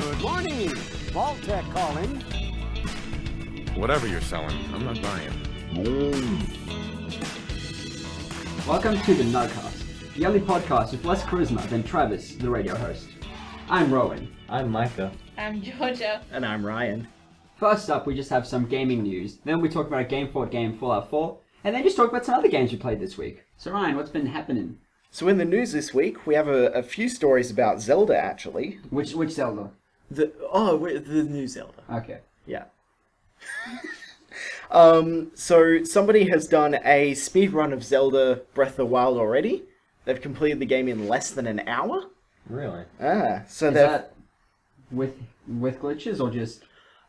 Good morning. Vault-Tec calling. Whatever you're selling, I'm not buying. Welcome to the Nuggcast, the only podcast with less charisma than Travis, the radio host. I'm Rowan. I'm Micah. I'm Georgia. And I'm Ryan. First up, we just have some gaming news. Then we talk about a Game Fort game, Fallout 4. And then just talk about some other games we played this week. So Ryan, what's been happening? So in the news this week, we have a few stories about Zelda, actually. Which Zelda? The new Zelda. Okay. Yeah. So somebody has done a speedrun of Zelda Breath of the Wild already. They've completed the game in less than an hour. Really? So Is that with glitches or just...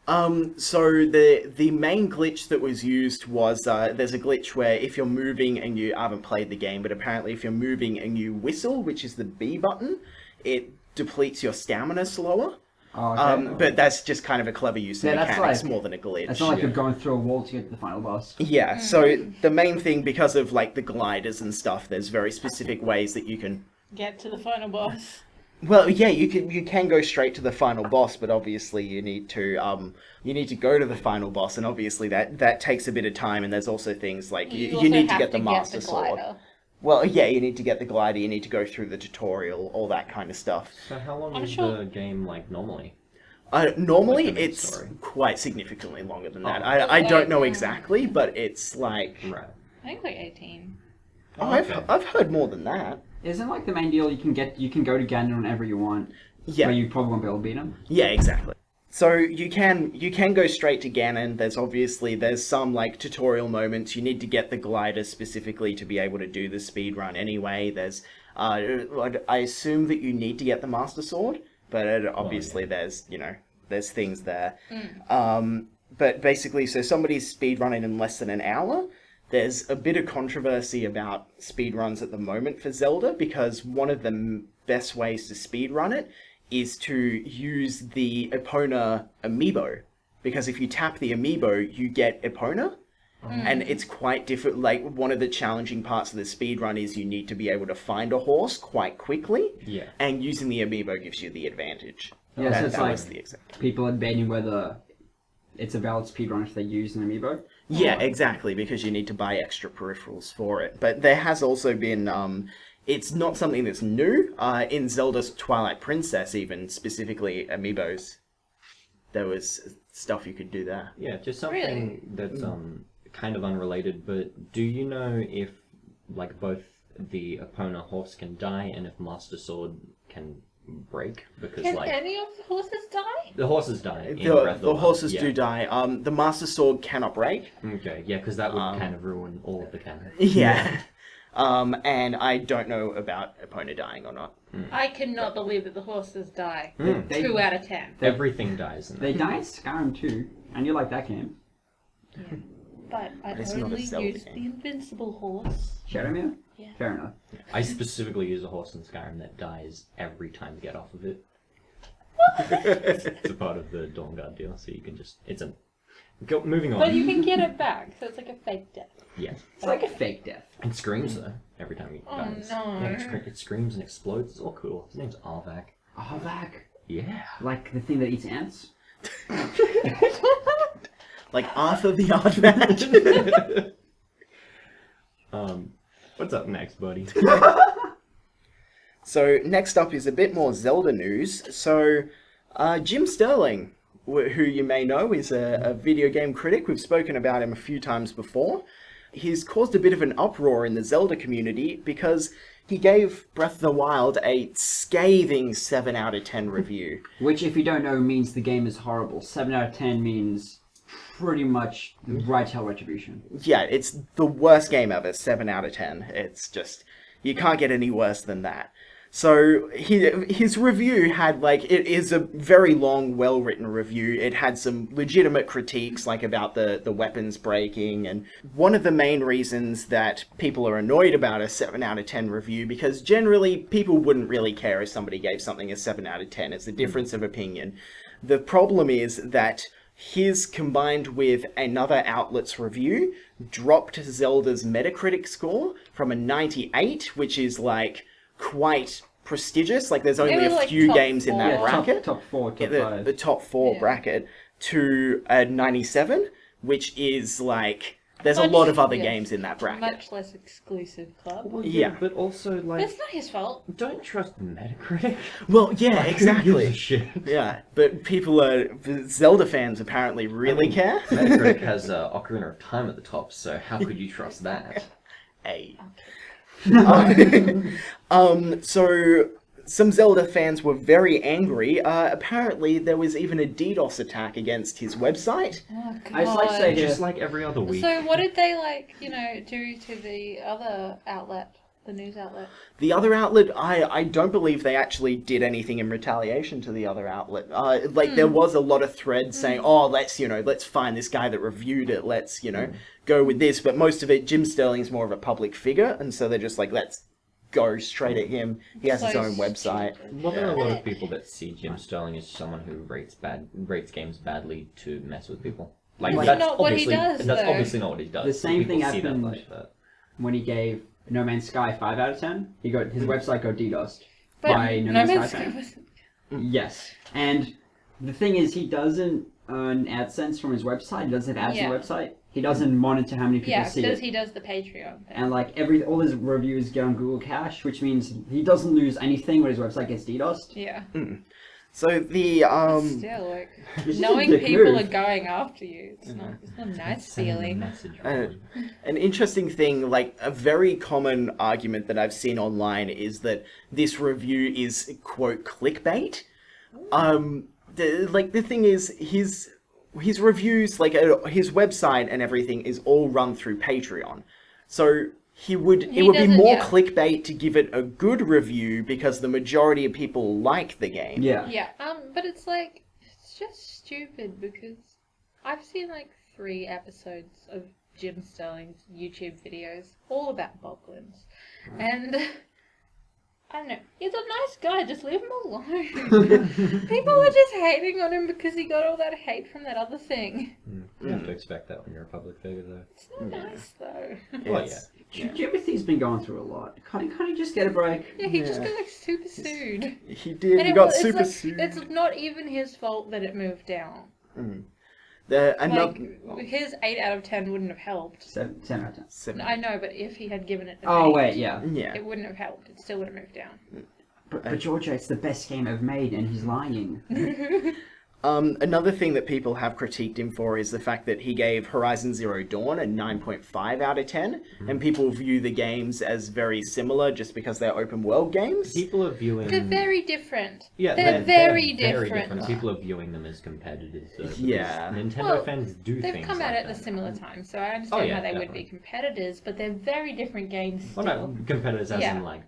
So the main glitch that was used was, there's a glitch where if you're moving and I haven't played the game, but apparently if you're moving and you whistle, which is the B button, it depletes your stamina slower. Oh, okay. But that's just kind of a clever use of mechanics more than a glitch. It's not like you're going through a wall to get to the final boss. Yeah, so the main thing, because of like the gliders and stuff, there's very specific ways that you can... Get to the final boss. Well, yeah, you can go straight to the final boss, but obviously you need to go to the final boss, and obviously that takes a bit of time. And there's also things like you need to get the Master Sword. Well, yeah, you need to get the glider. You need to go through the tutorial, all that kind of stuff. So how long is the game like normally? Normally, Like it's quite significantly longer than that. Oh. I don't know exactly, but it's like Right. I think like 18. I've heard more than that. Isn't like the main deal you can go to Ganon whenever you want? Yeah. Where you probably won't be able to beat him? Yeah, exactly. So you can go straight to Ganon. There's some like tutorial moments. You need to get the glider specifically to be able to do the speed run anyway. There's I assume that you need to get the Master Sword, but obviously there's things there. But basically, so somebody's speed running in less than an hour. There's a bit of controversy about speedruns at the moment for Zelda, because one of the best ways to speedrun it is to use the Epona amiibo. Because if you tap the amiibo, you get Epona. And it's quite different. Like, one of the challenging parts of the speedrun is you need to be able to find a horse quite quickly. Yeah. And using the amiibo gives you the advantage. Yeah, so it's that like was the example. people debating whether it's a valid speedrun if they use an amiibo. Yeah, exactly, because you need to buy extra peripherals for it. But there has also been, it's not something that's new. In Zelda's Twilight Princess, even, specifically amiibos, there was stuff you could do there. Yeah, just something that's kind of unrelated, but do you know if like both the Epona horse can die and if Master Sword can break? Because Can like any of the horses die? the horses die in Breath of the Wild. The horses Yeah. do die. The Master Sword cannot break. Okay, yeah, because that would kind of ruin all of the canon. Yeah. And I don't know about Epona dying or not. I cannot believe that the horses die. They- 2 out of 10. Everything dies in They that. die in Skyrim too, and you like that game. But I it's not a only Zelda use game. the invincible horse. Shadowmere? Yeah. Fair enough. I specifically use a horse in Skyrim that dies every time you get off of it. It's a part of the Dawnguard deal, so you can just... Moving on. But you can get it back, so it's like a fake death. Yeah. It's like a fake death. It screams, though, every time he dies. no. Yeah, it screams and explodes. It's all cool. His name's Arvak. Arvak? Yeah. Like the thing that eats ants? Like Arthur the Aardvark. What's up next, buddy? So next up is a bit more Zelda news. So Jim Sterling, who you may know is a video game critic. We've spoken about him a few times before. He's caused a bit of an uproar in the Zelda community because he gave Breath of the Wild a scathing 7 out of 10 review. Which, if you don't know, means the game is horrible. 7 out of 10 means pretty much right hell retribution. Yeah, it's the worst game ever, 7 out of 10. It's just, you can't get any worse than that. So his review had, like, it is a very long, well-written review. It had some legitimate critiques, like about the weapons breaking, and one of the main reasons that people are annoyed about a 7 out of 10 review, because generally people wouldn't really care if somebody gave something a 7 out of 10. It's a difference of opinion. The problem is that his, combined with another outlet's review, dropped Zelda's Metacritic score from a 98, which is like quite prestigious. Like there's only was, a like, few top games in that four. bracket. Top 4, top the 5. top 4 Yeah. bracket to a 97, which is like there's a Much- lot of other yeah. games in that bracket. Much less exclusive club. Well, Yeah. but also But like, it's not his fault. don't trust Metacritic. Well, yeah, Like, who exactly. gives a shit? Yeah, but Zelda fans apparently really care. Metacritic has Ocarina of Time at the top, so how could you trust that? Hey. So some Zelda fans were very angry. Apparently, there was even a DDoS attack against his website. Oh, God. I just like to say Just like every other week. So what did they, like, you know, do to the other outlet, the news outlet? The other outlet, I don't believe they actually did anything in retaliation to the other outlet. There was a lot of threads saying, oh, let's find this guy that reviewed it, let's, go with this. But most of it, Jim Sterling's more of a public figure, and so they're just like, let's go straight at him. He has his So own website. stupid. Well, there are a lot of people that see Jim Sterling as someone who rates games badly to mess with people. Like Well, that's not what he obviously does, that's though. obviously not what he does. The same People thing see that happened- like that. When he gave No Man's Sky 5 out of 10, his website got DDoSed But by No No Man's Man's Sky Sky fans. was... Yes, and the thing is, he doesn't earn AdSense from his website. He doesn't have ads on the Yeah. website. He doesn't monitor how many people Yeah, see because it. he does the Patreon thing. And like all his reviews get on Google Cache, which means he doesn't lose anything when his website gets DDoSed. Yeah. So the Still, like, This is a knowing dick people move. are going after you, it's not a nice Sending a feeling. message. an interesting thing, like a very common argument that I've seen online is that this review is quote clickbait. The thing is his reviews, like his website and everything, is all run through Patreon. So it would be doesn't- more yeah. clickbait to give it a good review because the majority of people like the game. Yeah. Yeah, but it's like, it's just stupid because I've seen like 3 episodes of Jim Sterling's YouTube videos, all about Boglins. And, I don't know, he's a nice guy, just leave him alone. People are just hating on him because he got all that hate from that other thing. You have to expect that when you're a public figure, though. It's not nice though. Well, yeah. Timothy's been going through a lot. Can't he just get a break? Yeah, he just got like super sued. He did. And He got it's super like, sued. it's not even his fault that it moved down. Another Like, his 8 out of 10 wouldn't have helped. 7 out of 10. seven. I know, but if he had given it an Oh 8, wait, yeah. Yeah. it wouldn't have helped. It still would have moved down. But Georgia, it's the best game I've made, and he's lying. Another thing that people have critiqued him for is the fact that he gave Horizon Zero Dawn a 9.5 out of 10, and people view the games as very similar just because they're open world games. People are viewing. They're very different. Yeah, they're very different. People are viewing them as competitors. Though, because Yeah. Nintendo Well, fans do They've things come at like it at a that. similar time, so I understand yeah, how they would definitely. be competitors, but they're very different games still. Well, no, competitors as Yeah. in like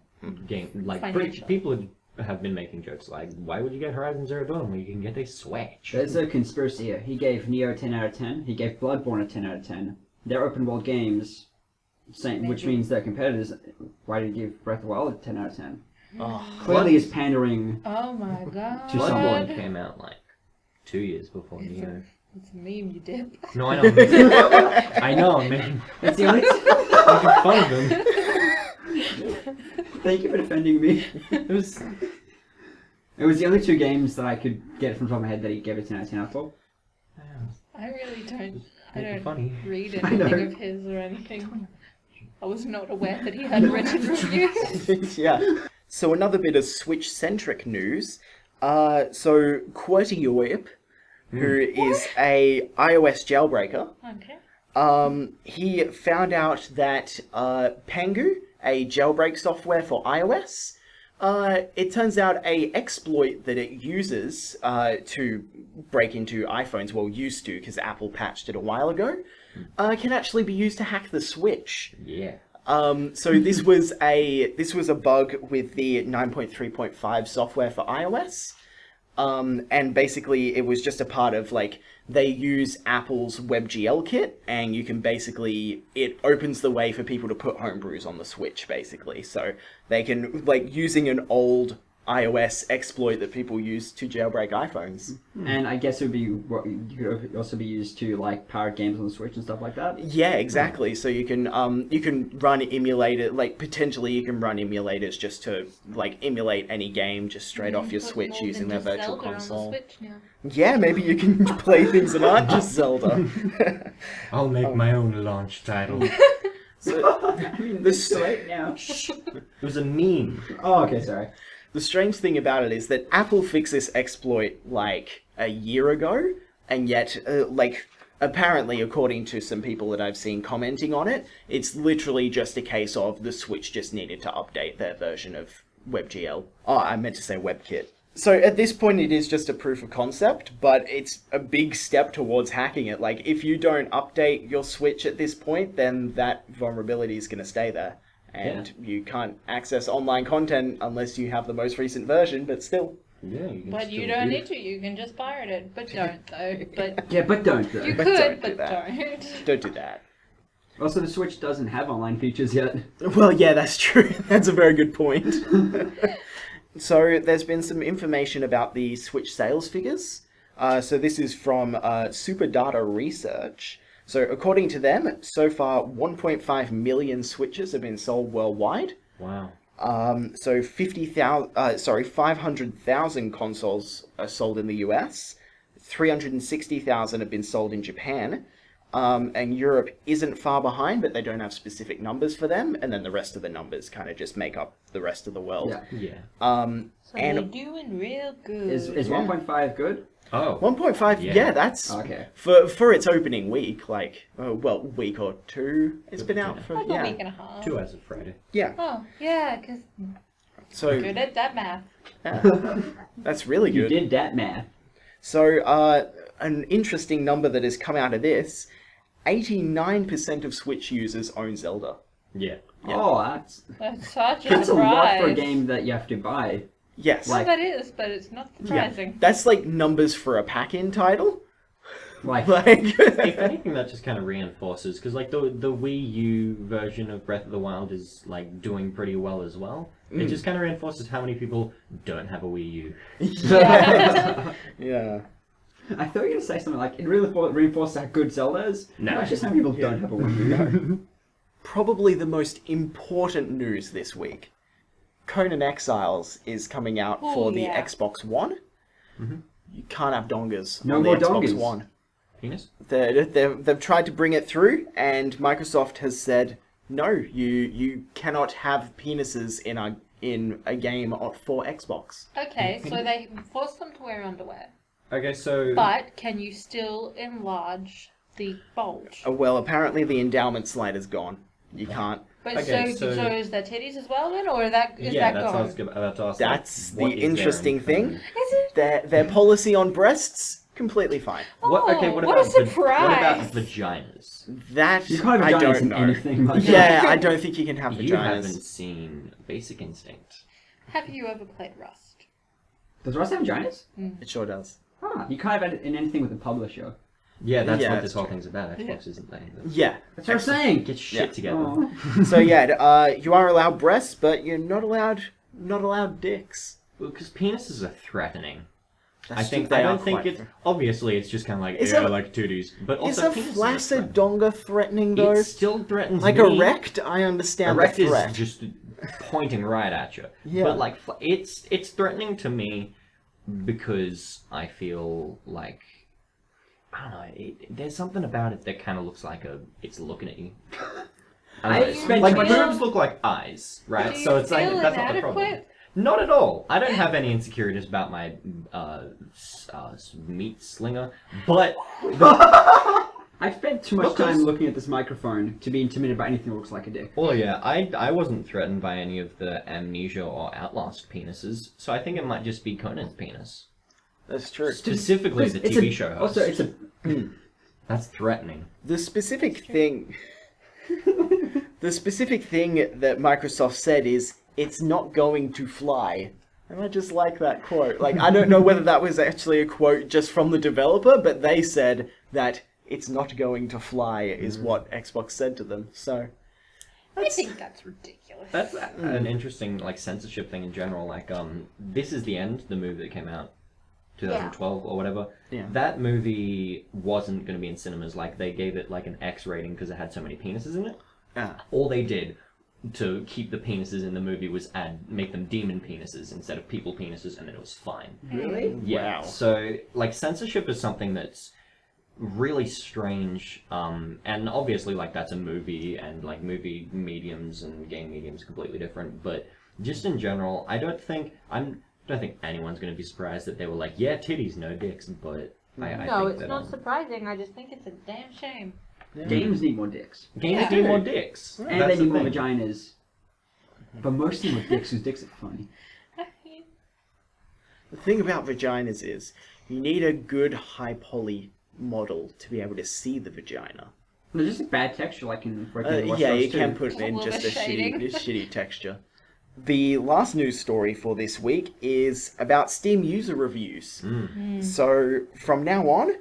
game, like Financial. people have been making jokes like, why would you get Horizon Zero Dawn when you can get a Switch? There's a conspiracy here. He gave Neo 10 out of 10. He gave Bloodborne a 10 out of 10. They're open world games, which means they're competitors. Why did he give Breath of the Wild a 10 out of 10? Clearly, he's pandering. Oh my god. To Bloodborne someone. came out like 2 years before Neo. It's a meme, you did. No, I know. I know, man. That's the only. Making fun of him. Thank you for defending me. It was. It was the only 2 games that I could get from the top of my head that he gave a 10 out of 10 out for. I really don't. I Making don't funny. read I know. anything of his or anything. I was not aware that he had written reviews. Yeah. So another bit of Switch-centric news. So QWERTY, who is a iOS jailbreaker, Okay. he found out that Pengu, a jailbreak software for iOS, it turns out a exploit that it uses to break into iPhones, well, used to, because Apple patched it a while ago, can actually be used to hack the Switch. Yeah. So this was a bug with the 9.3.5 software for iOS. And basically it was just a part of, like, they use Apple's WebGL kit, and you can basically, it opens the way for people to put homebrews on the Switch, basically. So they can, like, using an old iOS exploit that people use to jailbreak iPhones. And I guess it would be you could also be used to like pirate games on the Switch and stuff like that. Yeah, exactly. So you can run emulator, like potentially you can run emulators just to like emulate any game just straight off your But Switch more using than their just virtual Zelda on the console. Switch now. Yeah, maybe you can play things that aren't just Zelda. I'll make my own launch title. I mean, this is late now. It was a meme. Oh, okay, sorry. The strange thing about it is that Apple fixed this exploit like a year ago, and yet, apparently, according to some people that I've seen commenting on it, it's literally just a case of the Switch just needed to update their version of WebGL. Oh, I meant to say WebKit. So at this point, it is just a proof of concept, but it's a big step towards hacking it. Like, if you don't update your Switch at this point, then that vulnerability is going to stay there. And you can't access online content unless you have the most recent version, but still. Yeah, you can But still you don't do need to. You can just pirate it. But don't, though. But Yeah, but don't though. you But could, don't do but that. don't. Don't do that. Also, the Switch doesn't have online features yet. Well, yeah, that's true. That's a very good point. So there's been some information about the Switch sales figures. So this is from Superdata Research. So according to them, so far 1.5 million Switches have been sold worldwide. Wow. So 500,000 consoles are sold in the US. 360,000 have been sold in Japan. And Europe isn't far behind, but they don't have specific numbers for them. And then the rest of the numbers kind of just make up the rest of the world. Yeah. Yeah. So And- they're doing real good. Is 1.5 good? Oh. 1.5, Yeah. yeah, that's Okay. for its opening week, like week or two. It's been out for like a week and a half. 2 as of Friday. yeah. Oh, yeah, because So good at that math. that's really You good. did that math. So an interesting number that has come out of this: 89% of Switch users own Zelda. Yeah. Yeah. Oh, that's That's such a a surprise. lot for a game that you have to buy. Yes, Well, that is, but it's not yeah, surprising. that's like numbers for a pack-in title. Like, Like, If anything, that just kind of reinforces, because like the Wii U version of Breath of the Wild is like doing pretty well as well. It just kind of reinforces how many people don't have a Wii U. yeah. I thought you were going to say something like, it really reinforces how good Zelda is. No. It's just how people don't have a Wii U. Probably the most important news this week. Conan Exiles is coming out Oh, for the yeah. Xbox One. You can't have dongers No on the more Xbox dongers. One. Penis? They've tried to bring it through, and Microsoft has said, no, you cannot have penises in a game for Xbox. Okay, so they force them to wear underwear. Okay, so But can you still enlarge the bulge? Well, apparently the endowment slide is gone. You can't. But okay, so so- is there titties as well then, or is that yeah, that's gone? what I was about to ask. That's like, what the is there interesting in thing. Is it? Their policy on breasts, completely fine. What? Okay, Oh, what what a about what about surprise. vaginas? That You can't have I vaginas don't in know. anything. Like Yeah, I don't think you can have You haven't vaginas. seen Basic Instinct. Have you ever played Rust? Does Rust have vaginas? It sure does. Ah, you can't have it in anything with a publisher. Yeah, that's Yeah, what that's this whole true. thing's about. Xbox isn't playing this. Yeah. That's what I'm saying. Get shit Yeah. together. Oh. So yeah, you are allowed breasts, but you're not allowed dicks. Well, because penises are threatening. That's I think true, I they don't are think quite it's obviously it's just kind of like Is yeah, a- I like titties, but Is also a penises are flaccid threatening. donga threatening though? It still threatens Like me. erect, I understand Erect the is threat. just pointing right at you. Yeah. But like it's threatening to me because I feel like I don't know. There's something about it that kind of looks like it's looking at you. I don't know, spent like too much- boobs look like eyes, right? Do you So it's like feel that's not the problem. inadequate? Not at all. I don't have any insecurities about my meat slinger, but I've spent too much Because- time looking at this microphone to be intimidated by anything that looks like a dick. well, yeah, I wasn't threatened by any of the Amnesia or Outlast penises, so I think it might just be Conan's penis. That's true. Specifically the It's TV a- show host. Also, it's a That's threatening. The specific thing that Microsoft said is it's not going to fly. And I just like that quote. Like, I don't know whether that was actually a quote just from the developer, but they said that it's not going to fly is what Xbox said to them. So, I think that's ridiculous. That's an interesting like censorship thing in general. Like This Is the End, the movie that came out 2012 or whatever. Yeah. That movie wasn't going to be in cinemas. Like they gave it like an X rating because it had so many penises in it. All they did to keep the penises in the movie was make them demon penises instead of people penises, and then it was fine. Really? Yeah. Wow. So like censorship is something that's really strange, and obviously like that's a movie, and like movie mediums and game mediums are completely different, but just in general I don't think anyone's going to be surprised that they were like, yeah, titties, no dicks, but I No, think it's that, not surprising. I just think it's a damn shame. Games need more dicks. games Yeah. need more dicks, And That's they need the more thing. vaginas. But mostly more dicks, because dicks are funny. The thing about vaginas is you need a good high poly model to be able to see the vagina. There's just a bad texture, like in Watch Dogs Yeah, you 2. can put it in All just the a shading. shitty texture. The last news story for this week is about Steam user reviews. So from now on,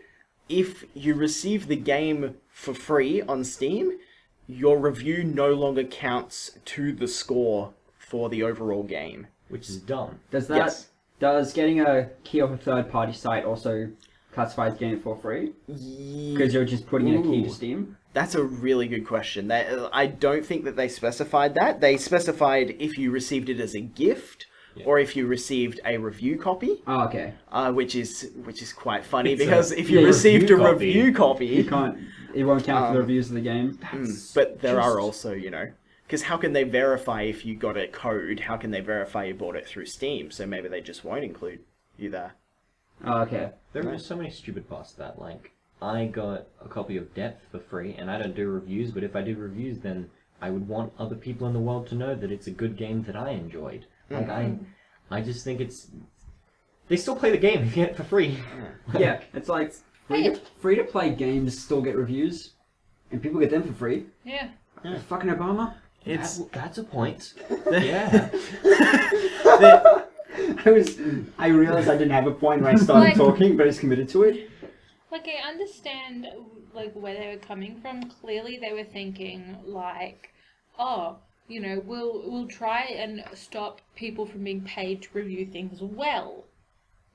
if you receive the game for free on Steam, your review no longer counts to the score for the overall game. Which is dumb. Does getting a key off a third-party site also classify as getting it for free? Because you're just putting in a key to Steam? That's a really good question. I don't think that they specified that. They specified if you received it as a gift or if you received a review copy. Oh, okay. Which is quite funny It's because a if you received a review copy. review copy, It won't count for the reviews of the game. but there are also, because how can they verify if you got a code? How can they verify you bought it through Steam? So maybe they just won't include you there. Oh, okay. There are just so many stupid parts of that. Like, I got a copy of Depth for free, and I don't do reviews, but if I do reviews, then I would want other people in the world to know that it's a good game that I enjoyed. Like, I just think it's... They still play the game if you get it for free. Yeah, it's like free-to-play games still get reviews, and people get them for free. Yeah. Fucking Obama. That's a point. Yeah. I realized I didn't have a point when I started talking, but I just committed to it. Like, I understand, like, where they were coming from. Clearly they were thinking, like, oh, we'll try and stop people from being paid to review things well.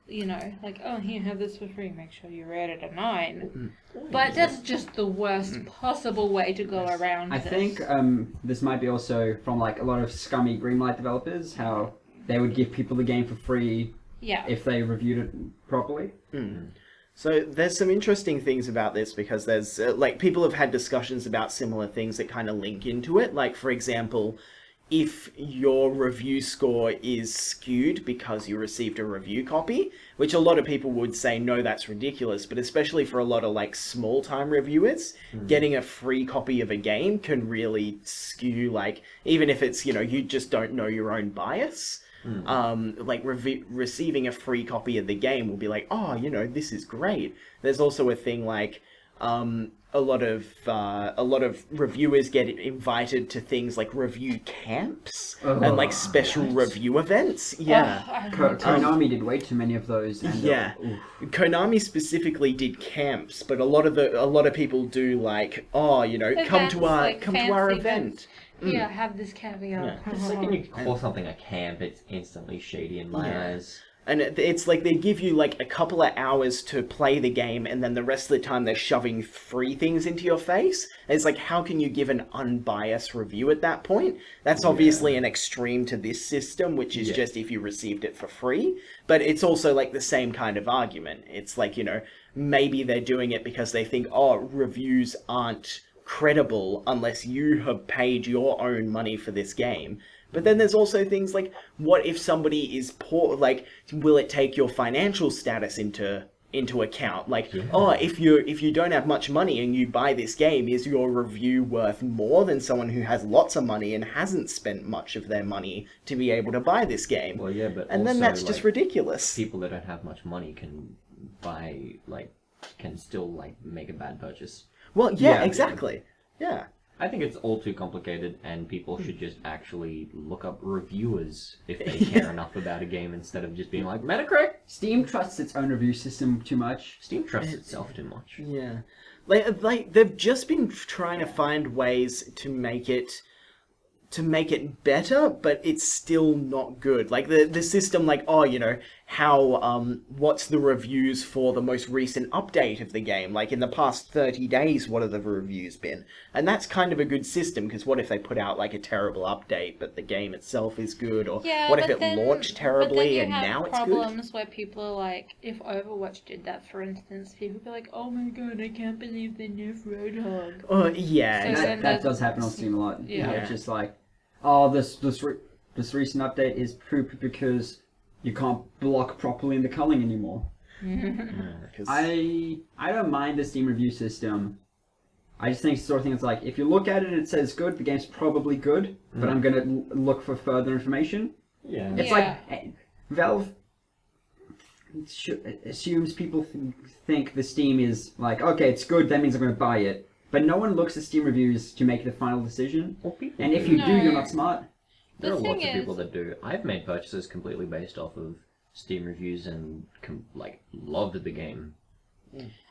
Like, oh, here, have this for free, make sure you rate it a 9. But that's just the worst possible way to go around I this. think this might be also from, like, a lot of scummy Greenlight developers, how they would give people the game for free if they reviewed it properly. So there's some interesting things about this because there's people have had discussions about similar things that kind of link into it. Like, for example, if your review score is skewed because you received a review copy, which a lot of people would say, no, that's ridiculous. But especially for a lot of like small time reviewers, getting a free copy of a game can really skew, like, even if it's, you just don't know your own bias. Receiving a free copy of the game will be like, oh, this is great. There's also a thing like a lot of reviewers get invited to things like review camps and like special review events. Yeah, Konami did way too many of those. And, Konami specifically did camps, but a lot of people do like, oh, come to our event. Here, have this caviar. The second you call something a camp, it's instantly shady in my eyes. And it's like they give you like a couple of hours to play the game, and then the rest of the time they're shoving free things into your face. And it's like, how can you give an unbiased review at that point? That's obviously an extreme to this system, which is just if you received it for free. But it's also like the same kind of argument. It's like, maybe they're doing it because they think, oh, reviews aren't credible unless you have paid your own money for this game. But then there's also things like, what if somebody is poor? Like, will it take your financial status into account? Like, oh, if you don't have much money and you buy this game, is your review worth more than someone who has lots of money and hasn't spent much of their money to be able to buy this game? Well, yeah, but and also, then that's just ridiculous. People that don't have much money can still make a bad purchase. Well, yeah, exactly. Yeah. I think it's all too complicated, and people should just actually look up reviewers if they care enough about a game instead of just being like, Metacritic! Steam trusts its own review system too much. Steam trusts itself too much. Yeah. Like they've just been trying to find ways to make it to make it better, but it's still not good. Like the system, like, oh, you know, how what's the reviews for the most recent update of the game? Like in the past 30 days, what have the reviews been? And that's kind of a good system, because what if they put out like a terrible update, but the game itself is good? Or what if it launched terribly and now it's good? Problems where people are like, if Overwatch did that, for instance, people would be like, oh my god, I can't believe they nerfed Roadhog. Yeah, So exactly. That does happen on Steam a lot. Yeah. It's just like, oh, this recent update is poop because you can't block properly in the culling anymore. I don't mind the Steam review system. I just think it's the sort of thing that's like, if you look at it and it says good, the game's probably good, but I'm going to look for further information. Yeah. It's like, Valve assumes people think the Steam is like, okay, it's good, that means I'm going to buy it. But no one looks at Steam reviews to make the final decision. And if you do, you're not smart. There are The lots thing of people is- that do. I've made purchases completely based off of Steam reviews and loved the game.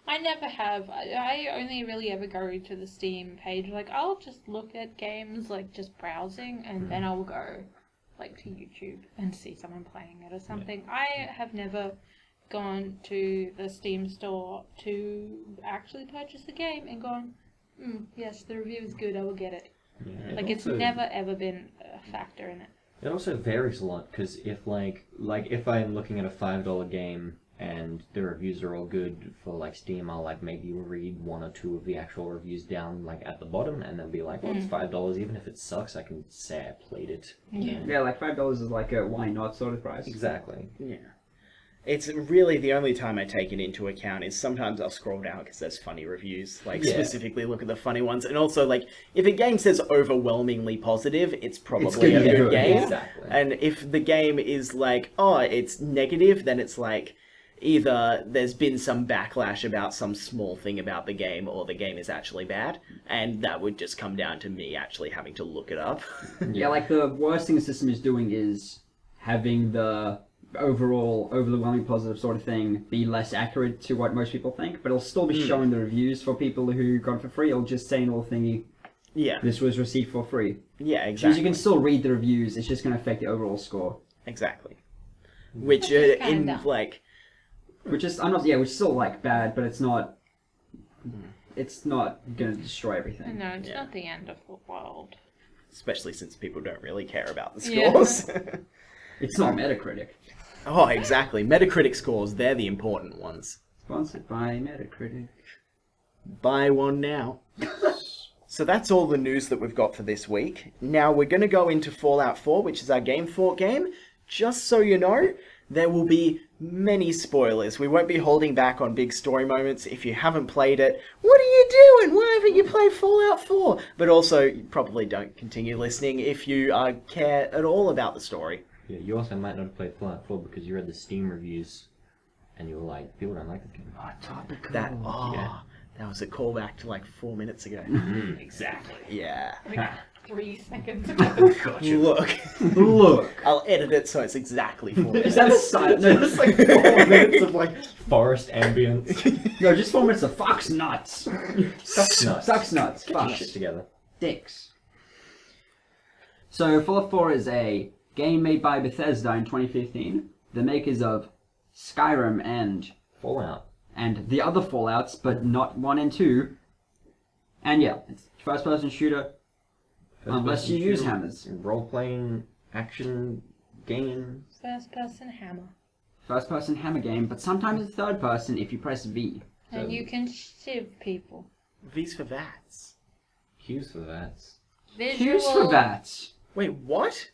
I never have. I only really ever go to the Steam page. Like, I'll just look at games, like, just browsing, and then I'll go, like, to YouTube and see someone playing it or something. I have never gone to the Steam store to actually purchase a game and gone, yes, the review is good, I will get it. Yeah, Like, it's never ever been a factor in it. It also varies a lot, because if like if I'm looking at a $5 game and the reviews are all good for like Steam, I'll like maybe read one or two of the actual reviews down like at the bottom and then be like, well, it's $5, even if it sucks, I can say I played it. Yeah, like $5 is like a why not sort of price. Exactly. Yeah. It's really the only time I take it into account is sometimes I'll scroll down because there's funny reviews, like specifically look at the funny ones. And also, like, if a game says overwhelmingly positive, it's probably a good game. Yeah. Exactly. And if the game is like, oh, it's negative, then it's like either there's been some backlash about some small thing about the game or the game is actually bad. And that would just come down to me actually having to look it up. Yeah, like the worst thing the system is doing is having the overall overwhelming positive sort of thing be less accurate to what most people think, but it'll still be showing the reviews for people who got it for free. It'll just say in a little thingy, Yeah. this was received for free. Yeah, Because exactly. you can still read the reviews, it's just going to affect the overall score. Exactly. Which, Which is kinda dumb. like... Which is, which is still, like, bad, but it's not going to destroy everything. No, it's not the end of the world. Especially since people don't really care about the Yeah. scores. It's not Metacritic. Oh, exactly. Metacritic scores, they're the important ones. Sponsored by Metacritic. Buy one now. So that's all the news that we've got for this week. Now we're going to go into Fallout 4, which is our Game Fort game. Just so you know, there will be many spoilers. We won't be holding back on big story moments. If you haven't played it, what are you doing? Why haven't you played Fallout 4? But also, you probably don't continue listening if you care at all about the story. Yeah, you also might not have played Fallout 4 because you read the Steam reviews and you were like, people don't like this game. That was a callback to like 4 minutes ago. Exactly. Yeah. Like 3 seconds ago. Gotcha. Look, I'll edit it so it's exactly 4 minutes. Is that silent? No, It's like 4 minutes of like forest ambience. no, just 4 minutes of fox nuts. Sucks nuts. Sucks nuts. Get your Fox. shit together. Dicks. So, Fallout 4 is a game made by Bethesda in 2015, the makers of Skyrim and Fallout. the other Fallouts, but not 1 and 2. And yeah, it's first-person shooter, unless you use hammers. Role-playing action game. First person hammer. First-person hammer game, but sometimes it's third-person if you press V. And you can shiv people. V's for VATS. Q's for that. Q's for that. Wait, what?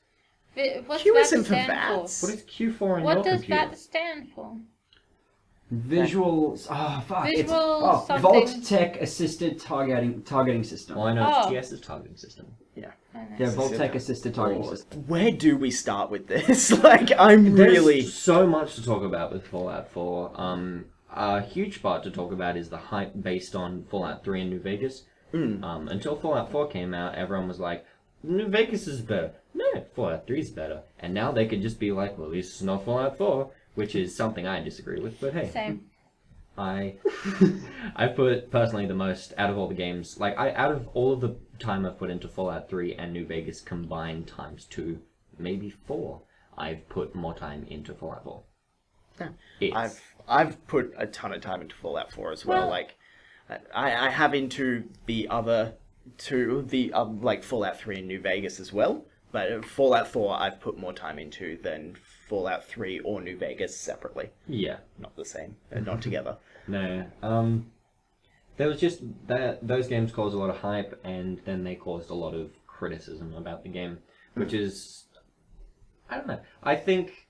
What's Q that isn't for stand VATS. What is Q for in What your does computer? that stand for? Visuals. Oh, fuck. Visual something. Vault Tech Assisted Targeting System. Well, I know Oh. it's TS's targeting system. Yeah, Vault Tech Assisted Targeting System. Where do we start with this? Like, I'm really... There's so much to talk about with Fallout 4. A huge part to talk about is the hype based on Fallout 3 and New Vegas. Until Fallout 4 came out, everyone was like, New Vegas is better. No, Fallout 3 is better. And now they could just be like, well, at least it's not Fallout 4, which is something I disagree with, but hey. Same. I put personally the most out of all the games. Like out of all of the time I've put into Fallout 3 and New Vegas combined times 2, maybe 4, I've put more time into Fallout 4. Yeah. I've put a ton of time into Fallout 4 as well. Like, I have into the other two, like Fallout 3 and New Vegas as well. But Fallout 4 I've put more time into than Fallout 3 or New Vegas separately. Yeah. Not the same. Not together. No. There was just that those games caused a lot of hype, and then they caused a lot of criticism about the game, which is, I don't know. I think,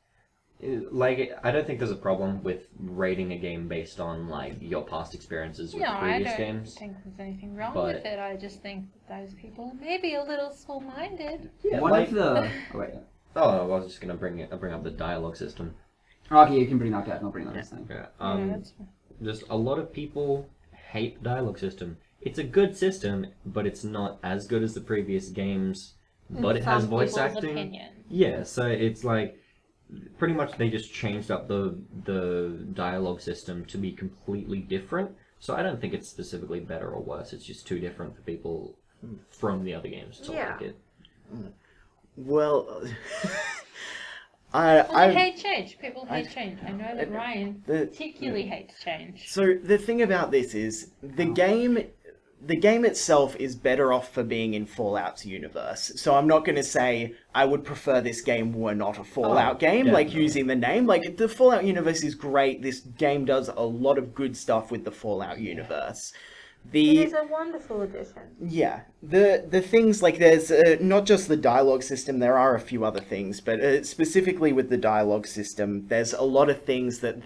I don't think there's a problem with rating a game based on like your past experiences with previous games. I don't think there's anything wrong But- with it. I just think that those people may be a little small-minded. Yeah, One of the... Oh, wait. Oh, I was just gonna bring up the dialogue system. Okay, you can bring that back. I'll bring that next thing. Yeah. That's Just a lot of people hate the dialogue system. It's a good system, but it's not as good as the previous games. But it has some voice people's acting. opinion. Yeah, so it's like pretty much they just changed up the dialogue system to be completely different. So I don't think it's specifically better or worse. It's just too different for people from the other games to like it. Well, I hate change. People hate change. I know that Ryan particularly hates change. So the thing about this is the game itself is better off for being in Fallout's universe. So I'm not going to say I would prefer this game were not a Fallout game, like using the name. Like the Fallout universe is great. This game does a lot of good stuff with the Fallout universe. It is a wonderful addition. Yeah, the things like there's not just the dialogue system, there are a few other things, but specifically with the dialogue system, there's a lot of things that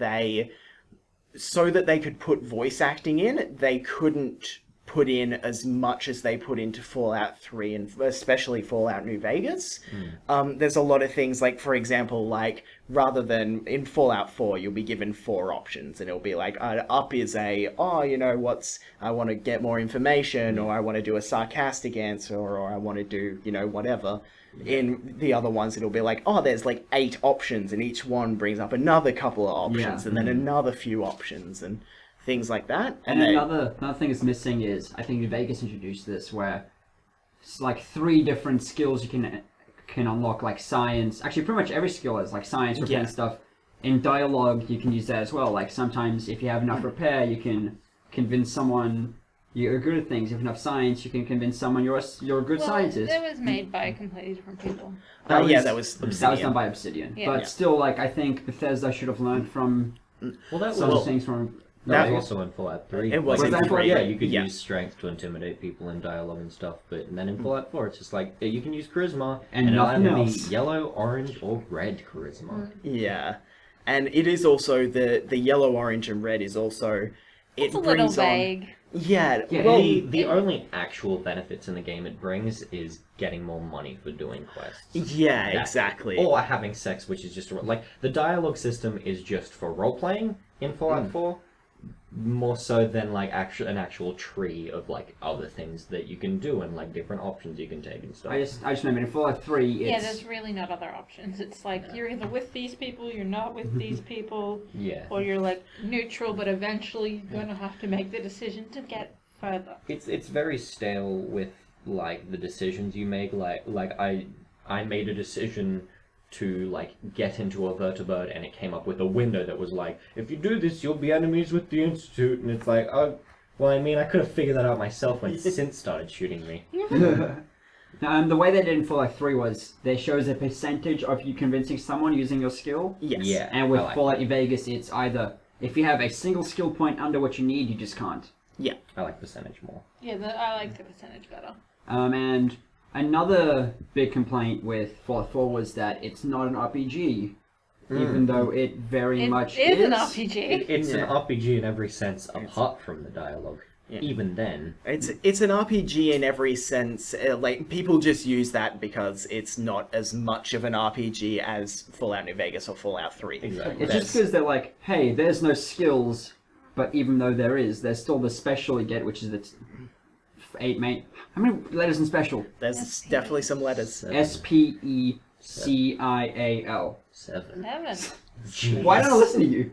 so that they could put voice acting in, they couldn't put in as much as they put into Fallout 3 and especially Fallout New Vegas. There's a lot of things like, for example, like rather than in Fallout 4, you'll be given 4 options and it'll be like, up is I want to get more information, or I want to do a sarcastic answer, or I want to do, whatever. In the other ones, it'll be like, there's like 8 options and each one brings up another couple of options and then another few options and things like that. And another thing that's missing is, I think New Vegas introduced this, where it's like 3 different skills you can unlock, like science. Actually, pretty much every skill is like science, repair, and stuff. In dialogue, you can use that as well. Like sometimes, if you have enough repair, you can convince someone you're good at things. If you have enough science, you can convince someone you're a good scientist. That was made by completely different people. That was Obsidian. That was done by Obsidian. Yeah. But still, like I think Bethesda should have learned from some things from. That was also in Fallout 3. It was like, in 3. Yeah, you could use strength to intimidate people in dialogue and stuff, but then in Fallout 4, it's just like, you can use charisma, and it'll nothing either be else. yellow, orange, or red charisma. Yeah. And it is also, the yellow, orange, and red is also... It's a little vague. Yeah, well... The only actual benefits in the game it brings is getting more money for doing quests. Yeah, exactly. Or having sex, which is just... Like, the dialogue system is just for role-playing in Fallout 4, more so than like an actual tree of like other things that you can do and like different options you can take and stuff. I just remember in Fallout 3, it's... Yeah, there's really not other options. It's like you're either with these people, you're not with these people, or you're like neutral, but eventually you're gonna have to make the decision to get further. It's very stale with like the decisions you make. Like I made a decision to like get into a vertibird, and it came up with a window that was like, if you do this, you'll be enemies with the Institute, and it's like, oh, well, I mean, I could have figured that out myself when Synth started shooting me. The way they did in Fallout 3 was, they shows a percentage of you convincing someone using your skill. Yes. Yeah. And with Fallout New Vegas, it's either, if you have a single skill point under what you need, you just can't. Yeah. I like percentage more. Yeah, I like the percentage better. And another big complaint with Fallout 4 was that it's not an RPG, even though it very much is. It is an RPG. It's an RPG in every sense, apart from the dialogue. Yeah. Even then. It's an RPG in every sense. Like, people just use that because it's not as much of an RPG as Fallout New Vegas or Fallout 3. Exactly. It's just because they're like, hey, there's no skills, but even though there is, there's still the special you get, which is the 8 main... How many letters in special? There's definitely some letters. Special. 7. Jeez. Why don't I listen to you?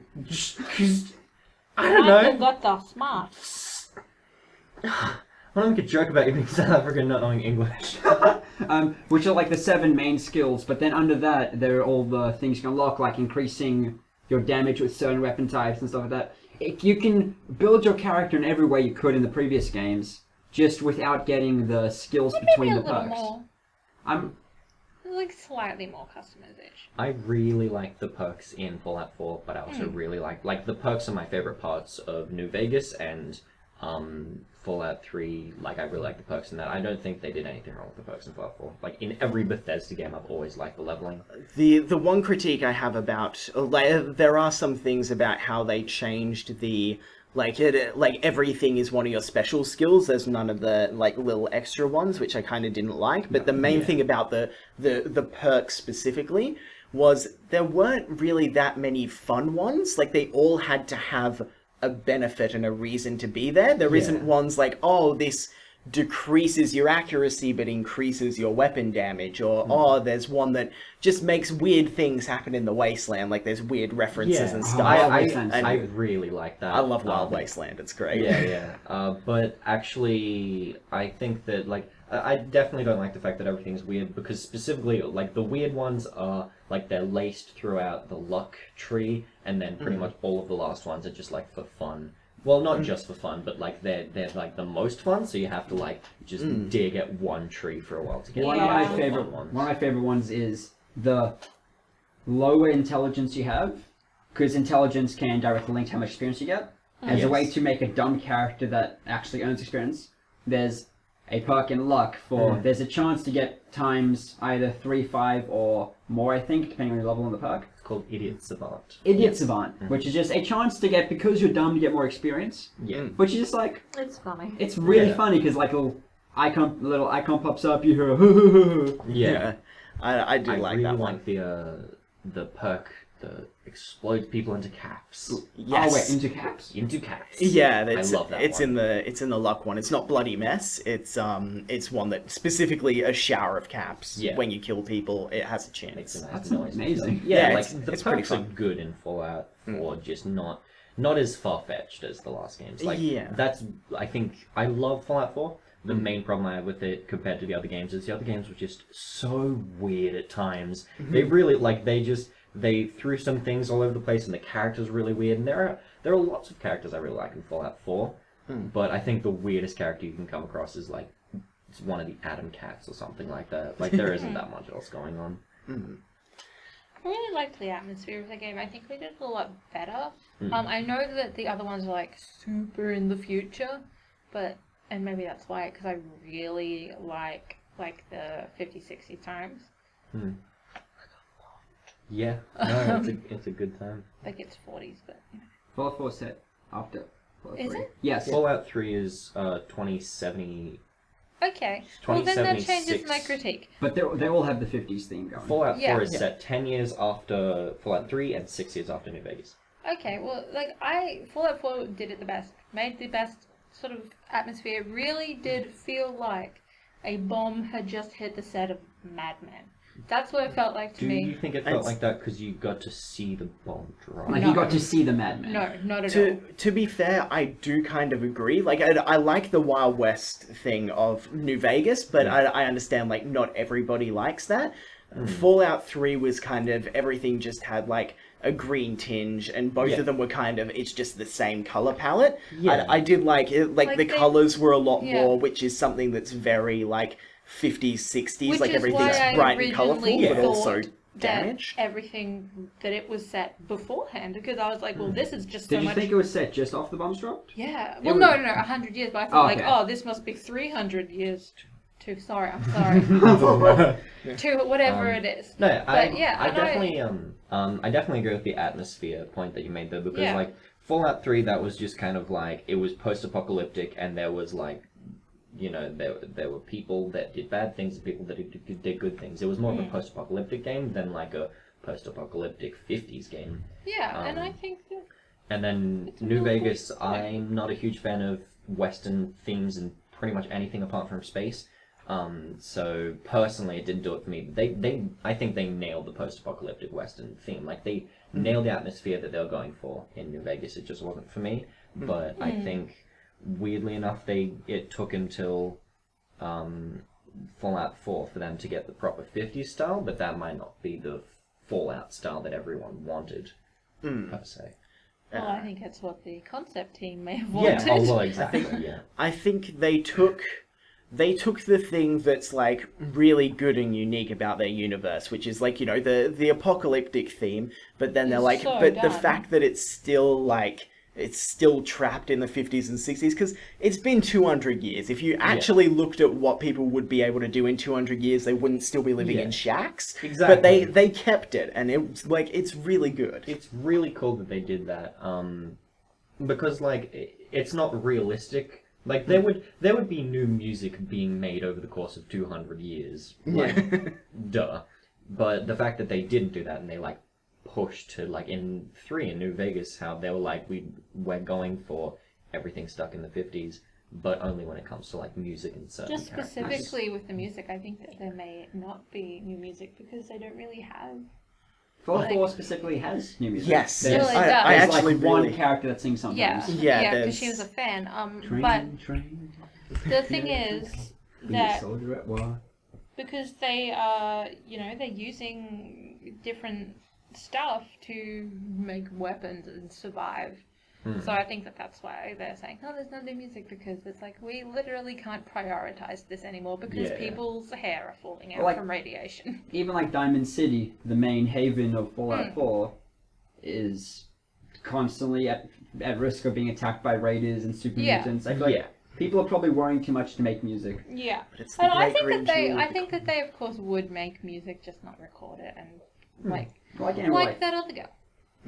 I don't Michael know. got the smart. I want to make a joke about you being South African not knowing English. Which are like the 7 main skills, but then under that, there are all the things you can unlock, like increasing your damage with certain weapon types and stuff like that. You can build your character in every way you could in the previous games, just without getting the skills between the Maybe a little perks. more. Like slightly more customization. I really like the perks in Fallout 4, but I also really like the perks are my favorite parts of New Vegas and Fallout 3. Like I really like the perks in that. I don't think they did anything wrong with the perks in Fallout 4. Like in every Bethesda game, I've always liked the leveling. The one critique I have about there are some things about how they changed the like everything is one of your special skills. There's none of the like little extra ones, which I kind of didn't like. But the main thing about the perks specifically was there weren't really that many fun ones. Like they all had to have a benefit and a reason to be there. There isn't ones like, oh, this decreases your accuracy but increases your weapon damage, or there's one that just makes weird things happen in the wasteland, like there's weird references and stuff. I really like that. I love Wild Wasteland, it's great. But actually, I think that, like, I definitely don't like the fact that everything's weird, because specifically, like, the weird ones are, like, they're laced throughout the luck tree, and then pretty much all of the last ones are just, like, for fun. Well, not just for fun, but, like, they're like, the most fun, so you have to, like, just dig at one tree for a while to get One of my favorite ones is the lower intelligence you have, because intelligence can directly link to how much experience you get. As a way to make a dumb character that actually earns experience, there's a perk in luck for there's a chance to get times either 3, 5, or more, I think, depending on your level on the perk. It's called Idiot Savant. Idiot Savant, which is just a chance to get, because you're dumb, to get more experience. Yeah. Which is just like, It's funny. it's really funny, because like a little icon pops up, you hear a Yeah. I do like really that one. like the perk that explodes people into caps. Yes. Oh wait, into caps? Into caps. Yeah, it's, I love that it's one. in the luck one. It's not Bloody Mess. It's one that specifically a shower of caps. Yeah. When you kill people, it has a chance. Makes a nice That's noise. amazing. Yeah, Yeah, like it's the pretty perks are fun. good in Fallout 4, just not as far fetched as the last games. Like Yeah. that's I think I love Fallout 4. The main problem I have with it compared to the other games is the other games were just so weird at times. They really they threw some things all over the place, and the characters were really weird. And there are lots of characters I really like in Fallout 4, but I think the weirdest character you can come across is like it's one of the Atom Cats or something like that. Like there isn't that much else going on. I really liked the atmosphere of the game. I think we did it a lot better. I know that the other ones are like super in the future, and maybe that's why, because I really like the 50-60 times. Yeah, no, it's a good time. Like it's 40s, but you know. Fallout 4 set after Fallout Is 3. it? Yes. Fallout 3 is 2070. Okay. Well, then that changes 2076. my critique. But they all have the 50s theme going. Fallout 4 Yeah. is set 10 years after Fallout 3 and 6 years after New Vegas. Okay, well, Fallout 4 did it the best. Made the best sort of atmosphere. It really did feel like a bomb had just hit the set of Mad Men. That's what it felt like to Do me. you think it felt like that because you got to see the bomb drop? Like No. you got to see the madman. No, not at all. To be fair, I do kind of agree. Like, I like the Wild West thing of New Vegas, but I understand, like, not everybody likes that. Fallout 3 was kind of, everything just had, like, a green tinge, and both of them were kind of, it's just the same color palette. Yeah. I did like it, like the they- colors were a lot Yeah. more, which is something that's very, like, 50s, 60s, Which like is everything's why I bright and colorful, originally but also thought damaged. that everything that it was set beforehand, because I was like, well, this is just so Did you much. think it was set just off the bombs dropped? Yeah. It Well, was- no, 100 years. But I thought Okay. like, oh, this must be 300 years. Sorry, I'm sorry. To whatever it is. No, But, yeah, I and definitely agree with the atmosphere point that you made there, because Yeah. like Fallout 3, that was just kind of like it was post-apocalyptic, and there was like, you know, there were people that did bad things and people that did good things. It was more of a post-apocalyptic game than like a post-apocalyptic 50s game. Yeah, and I think that. And then New Vegas, I'm not a huge fan of Western themes and pretty much anything apart from space. So personally, it didn't do it for me. I think they nailed the post-apocalyptic Western theme. Like they nailed the atmosphere that they were going for in New Vegas. It just wasn't for me. But I think, weirdly enough, it took until Fallout 4 for them to get the proper 50s style. But that might not be the Fallout style that everyone wanted, per se. Well, I think that's what the concept team may have Yeah, wanted. oh, well, exactly, yeah. I think they took the thing that's like really good and unique about their universe, which is like, you know, the apocalyptic theme, but then they're like, so but the dumb. fact that it's still trapped in the 50s and 60s, because it's been 200 years. If you actually looked at what people would be able to do in 200 years, they wouldn't still be living in shacks. Exactly. But they kept it, and it's like, it's really good. It's really cool that they did that, because like it's not realistic. Like there would be new music being made over the course of 200 years, like duh. But the fact that they didn't do that and they like pushed to like in 3 in New Vegas, how they were like we're going for everything stuck in the 50s, but only when it comes to like music and certain Just characters. specifically with the music, I think that there may not be new music because they don't really have. Fallout 4 specifically has new music. Yes, There's, Really I does. there's actually like one really... character that sings sometimes. Yeah, because there's- she was a fan. Train, But train, the thing is be a that soldier at war. because they are, they're using different stuff to make weapons and survive. So I think that that's why they're saying, oh, there's no new music, because it's like, we literally can't prioritize this anymore because people's hair are falling out Like- from radiation. Even like Diamond City, the main haven of Fallout 4, is constantly at risk of being attacked by raiders and super mutants. I feel like people are probably worrying too much to make music. Yeah. But it's the And I great think that green jewel. I think that they of course would make music, just not record it, and like Like that other girl.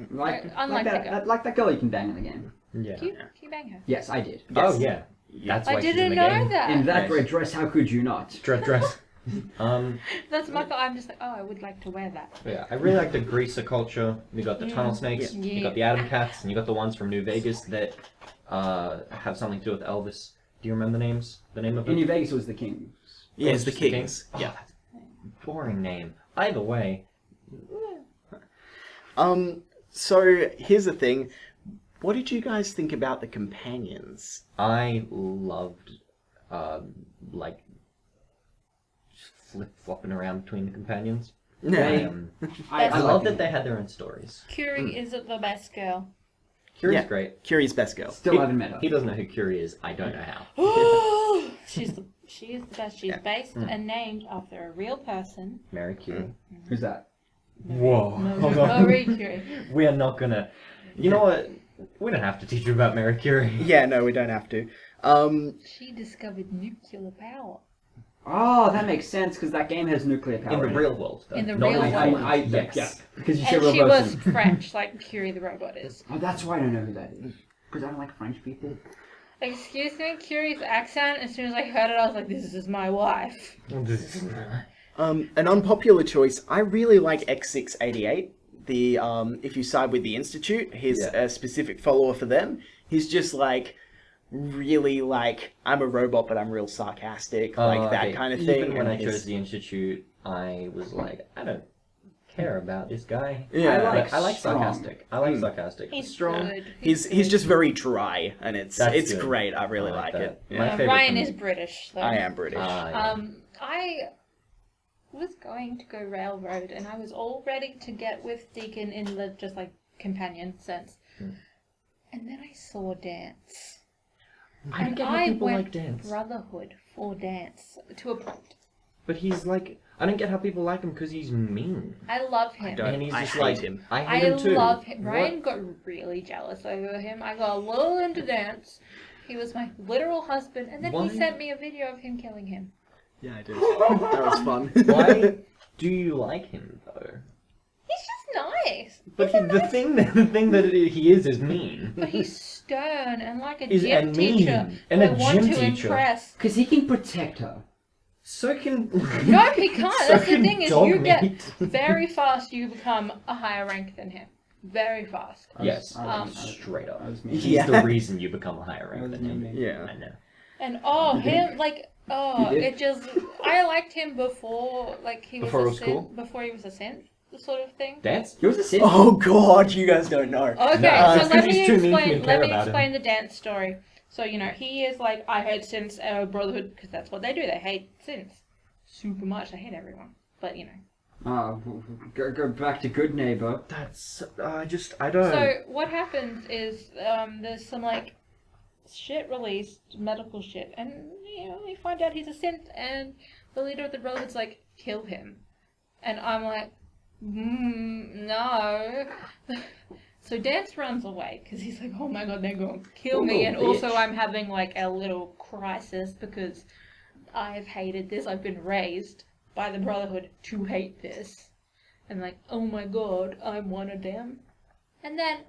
like unlike the girl. that girl you can bang in the game. Yeah. Can you bang her? Yes, I did. Oh yeah. That's why I she's in didn't the know game. that. In that Yes. great dress, how could you not? Dress. That's my thought. I'm just like, oh, I would like to wear that. Yeah, I really like the greaser culture. You got the tunnel snakes, Yeah. you got the Atom Cats, and you got the ones from New Vegas that have something to do with Elvis. Do you remember the names? The name of In it? New Vegas was the king. Yes, It's the just the Kings. Kings? Yeah. Boring name. Either way. So here's the thing. What did you guys think about the companions? I loved, like, flip-flopping around between the companions. They- I That's love like that they had their own stories. Curie is the best girl. Curie's Yeah. great. Curie's best girl. Still haven't met her. He doesn't know who Curie is. I don't know how. She is the best. She's based and named after a real person. Mary Curie. Who's that? Whoa. Hold on. Marie Curie. We are not gonna... You know what? We don't have to teach you about Mary Curie. Yeah, no, we don't have to. She discovered nuclear power. Oh, that makes sense because that game has nuclear power. In the it. real world, though. In the Not real in world. I Yes. yeah, because you And said she was Robertson. French, like Curie the robot is. Oh, that's why I don't know who that is. Because I don't like French people. Excuse me, Curie's accent, as soon as I heard it, I was like, this is my wife. An unpopular choice. I really like X688. The if you side with the Institute, he's a specific follower for them. He's just like really like, I'm a robot, but I'm real sarcastic, like that Okay. kind of thing. Even when I and chose the Institute, I was like, I don't care about this guy. Yeah. I like strong. sarcastic. I like sarcastic. He's Strong. good. he's good. just very dry, and it's That's good. great. I really I like like it. that. Yeah. My favorite Ryan from- is British, though. I am British. Yeah. I was going to go railroad, and I was all ready to get with Deacon in the just like companion sense. And then I saw dance. I don't And get how I people went like dance. brotherhood for dance to a point. But he's like, I don't get how people like him because he's mean. I love him. And he's I just hate like, him. I hate him too. love him. What? Ryan got really jealous over him. I got a little into dance. He was my literal husband, and then Why? he sent me a video of him killing him. Yeah, I did. That was fun. Why do you like him though? He's just nice. But the thing that he is mean. But he's stern and like a Is gym and mean. teacher. And who a I want gym to teacher. impress. Because he can protect her. So can No, he can't. So That's the can thing is, dog you get meat. very fast. You become a higher rank than him. Very fast. Yes, I was straight up. I was He's mean. Yeah. the reason you become a higher rank I was than him. mean. Yeah. I know. And You didn't? him, like, You did? it just, I liked him before, like, he was Before it a was synth, cool? before he was a synth, sort of thing. Dance? He was a synth. Oh god, you guys don't know. Okay, No, so it's let 'cause he's me too mean for me explain. to Let care me about him. explain the dance story. So he is like, I hate synths, Brotherhood, because that's what they do. They hate synths super much. They hate everyone. But Go back to Good Neighbor. That's I don't. So what happens is there's some like shit released, medical shit, and you find out he's a synth, and the leader of the Brotherhood's like, kill him, and I'm like, no. So Dance runs away because he's like, oh my god, they're going to kill me, and also bitch. I'm having like a little crisis because I've hated this. I've been raised by the Brotherhood to hate this, and like, oh my god, I'm one of them. And then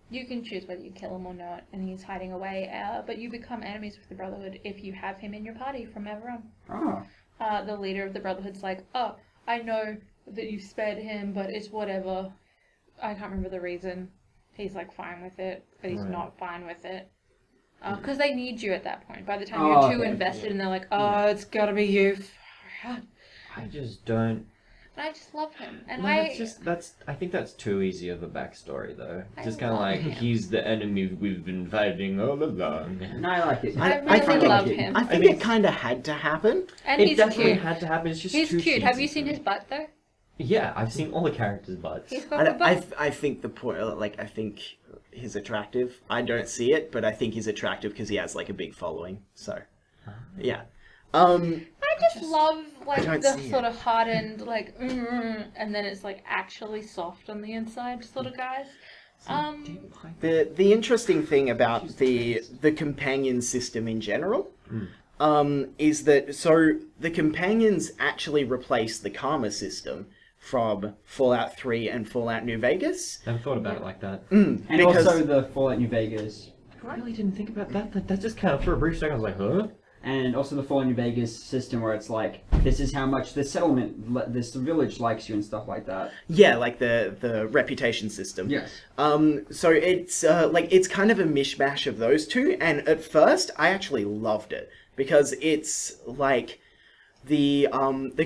you can choose whether you kill him or not, and he's hiding away. But you become enemies with the Brotherhood if you have him in your party from ever on. Oh. The leader of the Brotherhood's like, oh, I know that you spared him, but it's whatever. I can't remember the reason. He's like fine with it, but he's Right. not fine with it. Because they need you at that point. By the time Oh, you're too okay. invested, and they're like, oh, it's gotta be you. And I just don't. I just love him. And No, I think that's too easy of a backstory though. I Just kind of love like him. he's the enemy we've been fighting all along. No, I like it. I I really think love it- him. I think mean- it kind of had to happen. And It he's definitely cute. had to happen. It's just He's too cute. Have cheesy you for seen me. his butt though? Yeah, I've seen all the characters' butts. He's got a butt. I think the point, like, I think he's attractive. I don't see it, but I think he's attractive because he has like a big following. So, yeah. I just love like don't the see sort of hardened like and then it's like actually soft on the inside sort of guys. The interesting thing about the companion system in general, is that the companions actually replace the karma system from Fallout 3 and Fallout New Vegas. Never thought about it like that. And because- also the Fallout New Vegas. I really didn't think about that. That just kind of for a brief second I was like, huh? And also the Fallout New Vegas system where it's like, this is how much this settlement, this village likes you and stuff like that. Yeah, like the reputation system. Yes. So it's like it's kind of a mishmash of those two, and at first I actually loved it because it's like the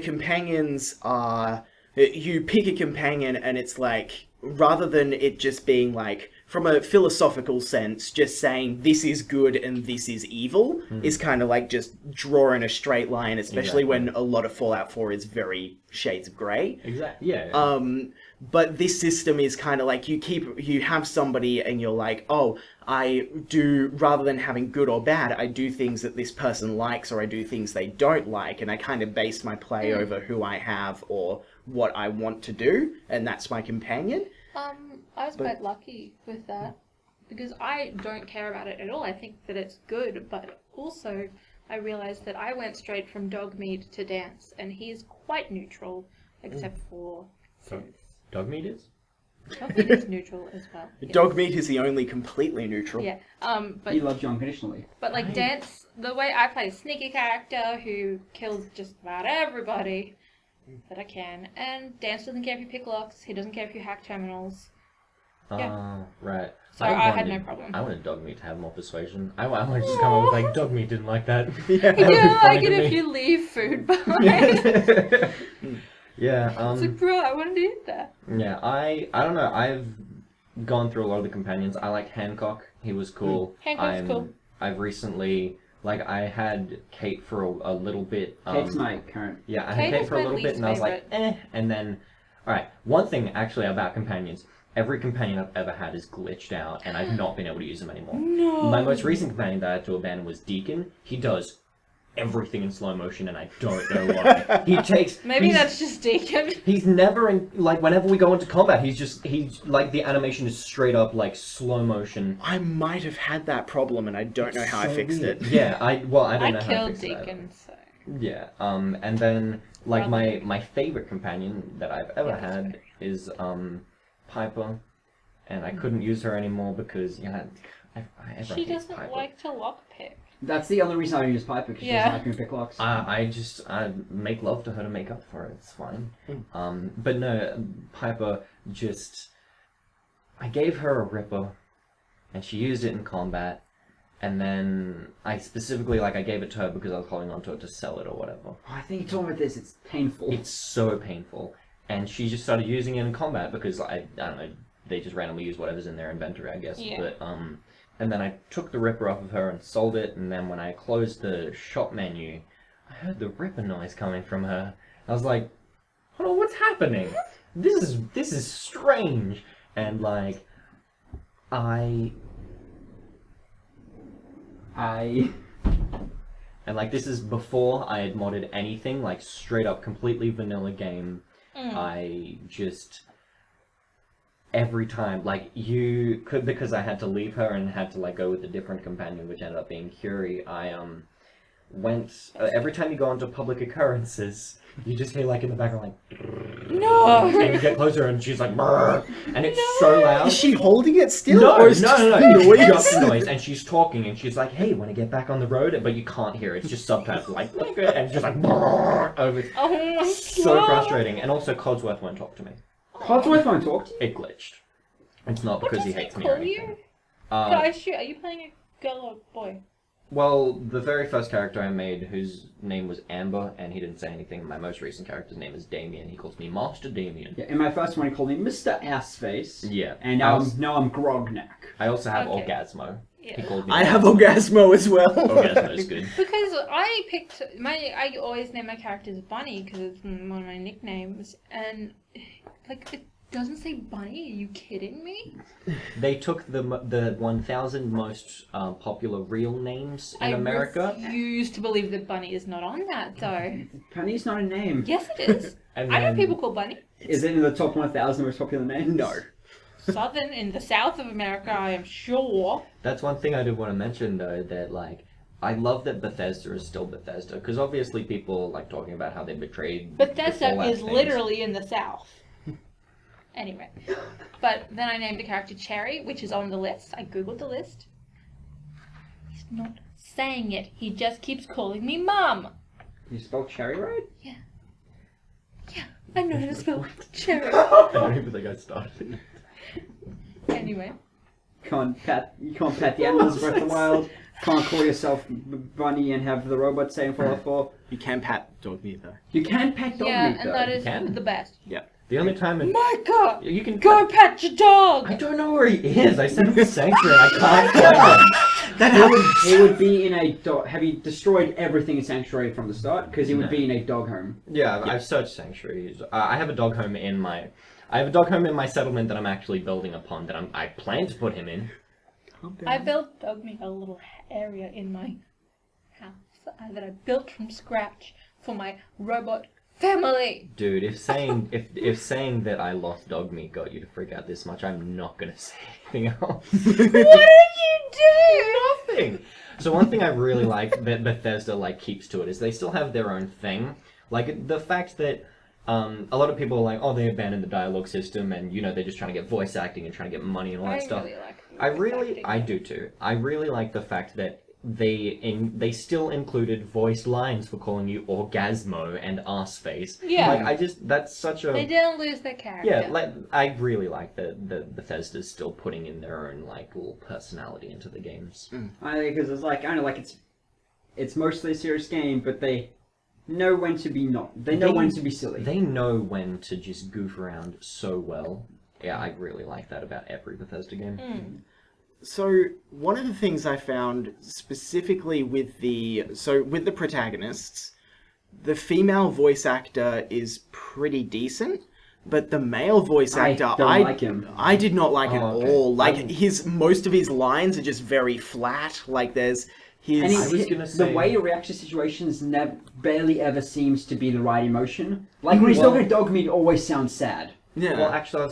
companions are, you pick a companion and it's like, rather than it just being like, from a philosophical sense, just saying this is good and this is evil is kind of like just drawing a straight line, especially Exactly. when a lot of Fallout 4 is very shades of grey. Exactly. Yeah. But this system is kind of like you have somebody and you're like, oh, I do, rather than having good or bad, I do things that this person likes or I do things they don't like, and I kind of base my play over who I have or what I want to do, and that's my companion. I was quite lucky with that because I don't care about it at all. I think that it's good, but also I realized that I went straight from dog meat to Dance, and he's quite neutral except for synths. Dog meat is? Dog meat is neutral as well. Dog meat is the only completely neutral. Yeah. He But loves you unconditionally. like Dance, the way I play a sneaky character who kills just about everybody that I can, and Dance doesn't care if you pick locks. He doesn't care if you hack terminals. Yeah. Right. So I had no problem. I wanted dog meat to have more persuasion. I might just come up with like, dog meat didn't like that. You That would be don't funny like to it if me. you leave food behind. Yeah. It's like, bro, I wanted to eat that. Yeah, I don't know. I've gone through a lot of the companions. I liked Hancock. He was cool. Hancock's cool. I've recently, like, I had Kate for a little bit. Kate's my current. Yeah, I Kate had Kate is for a my little bit, least and I was like, favourite. And then, alright, one thing actually about companions. Every companion I've ever had is glitched out, and I've not been able to use them anymore. No. My most recent companion that I had to abandon was Deacon. He does everything in slow motion, and I don't know why. He takes... Maybe he's- that's just Deacon. He's never in, like, whenever we go into combat, he's, like, the animation is straight up, like, slow motion. I might have had that problem and I don't know how I So fixed weird. it. Yeah, I don't I know how to killed fix that. Deacon, so. Yeah, and then, like, Brother. my favorite companion that I've ever Yeah, that's had is, Piper, and I couldn't use her anymore because, yeah, I She hate Doesn't Piper. like to lockpick. That's the only reason I use Piper, because she Yeah. doesn't like me to pick locks. I make love to her to make up for it. It's fine. But no, Piper just. I gave her a Ripper, and she used it in combat, And then I specifically, like, I gave it to her because I was holding on to it to sell it or whatever. Oh, I think you told me this. It's painful. It's so painful. And she just started using it in combat because, I don't know, they just randomly use whatever's in their inventory, I guess. Yeah. But, and then I took the Ripper off of her and sold it, and then when I closed the shop menu, I heard the Ripper noise coming from her. I was like, hold on, what's happening? This is strange. And, like, and like this is before I had modded anything, like straight up completely vanilla game. I just every time, like because I had to leave her and had to like go with a different companion, which ended up being Curie. I went every time you go onto public occurrences, you just hear like in the background like No! and you get closer and she's like brrr, and it's so loud. Is she holding it still? No, or is no, just no, the it's noise? just noise, and she's talking, and she's like, "Hey, want to get back on the road?" But you can't hear it; it's just subtitles, like, and it's just like, brrr, over. Oh my god. So frustrating, and also Codsworth won't talk to me. Codsworth won't talk to you. It glitched. It's not What because does he he hates me or call you? anything. Guys, are you playing a girl or boy? Well, the very first character I made, whose name was Amber, and he didn't say anything. My most recent character's name is Damien. He calls me Master Damien. Yeah, in my first one, he called me Mr. Assface. Yeah. And now I'm Grognak. I also have Okay. Orgasmo. Yeah. He called me. I have Orgasmo as well. Orgasmo's good. Because I always name my characters Bunny because it's one of my nicknames, and like it doesn't say Bunny. Are you kidding me? They took the 1,000 most popular real names in America. I refuse to believe that Bunny is not on that though. Penny's not a name. Yes, it is. And I know then- people call Bunny. Is it in the top 1,000 most popular names? No. Southern in the south of America, I am sure. That's one thing I did want to mention though, that like I love that Bethesda is still Bethesda, because obviously people like talking about how they betrayed. the Bethesda Fallout is things. literally in the south. Anyway, but then I named the character Cherry, which is on the list. I googled the list. He's not saying it. He just keeps calling me Mum. You spelled cherry right? Yeah, I know how to spell Cherry. I don't even think I started. Anyway, You can't pat the animals Breath of the Wild. Can't call yourself Bunny and have the robot say in Fallout 4. You can pat dog meat though. You can pet dog yeah, meat and though. that is can. the best. The only time Micah, you can go pet your dog. I don't know where he is. I sent him to Sanctuary. I can't find him. He would be in a dog. Have you destroyed everything in Sanctuary from the start? Because he would No. be in a dog home. Yeah, I've searched Sanctuary. I have a dog home in my. I have a dog home in my settlement that I'm actually building upon. That I plan to put him in. I built dog meat a little area in my house that I built from scratch for my robot family. Dude, if saying that I lost dog meat got you to freak out this much, I'm not gonna say anything else. What did you do? Nothing. So one thing I really like that Bethesda like keeps to it is they still have their own thing. Like the fact that a lot of people are like, oh, they abandoned the dialogue system, and they're just trying to get voice acting and trying to get money and all that stuff. Really like I do too. I really like the fact that they still included voiced lines for calling you Orgasmo and Arseface. Yeah. Like that's such a They didn't lose their character. yeah. Like I really like that Bethesda's still putting in their own like little personality into the games. Because it's like, I don't know, like it's mostly a serious game, but they know when to be not. They know when to be silly. They know when to just goof around so well. Yeah, I really like that about every Bethesda game. So one of the things I found specifically with the protagonists, the female voice actor is pretty decent, but the male voice actor, I don't like him. I did not like at okay. all. Like most of his lines are just very flat. Like there's his. And I was gonna say- the way he reacts to situations barely ever seems to be the right emotion. Like when he's talking to dog meat, it always sounds sad. Yeah. Well, actually,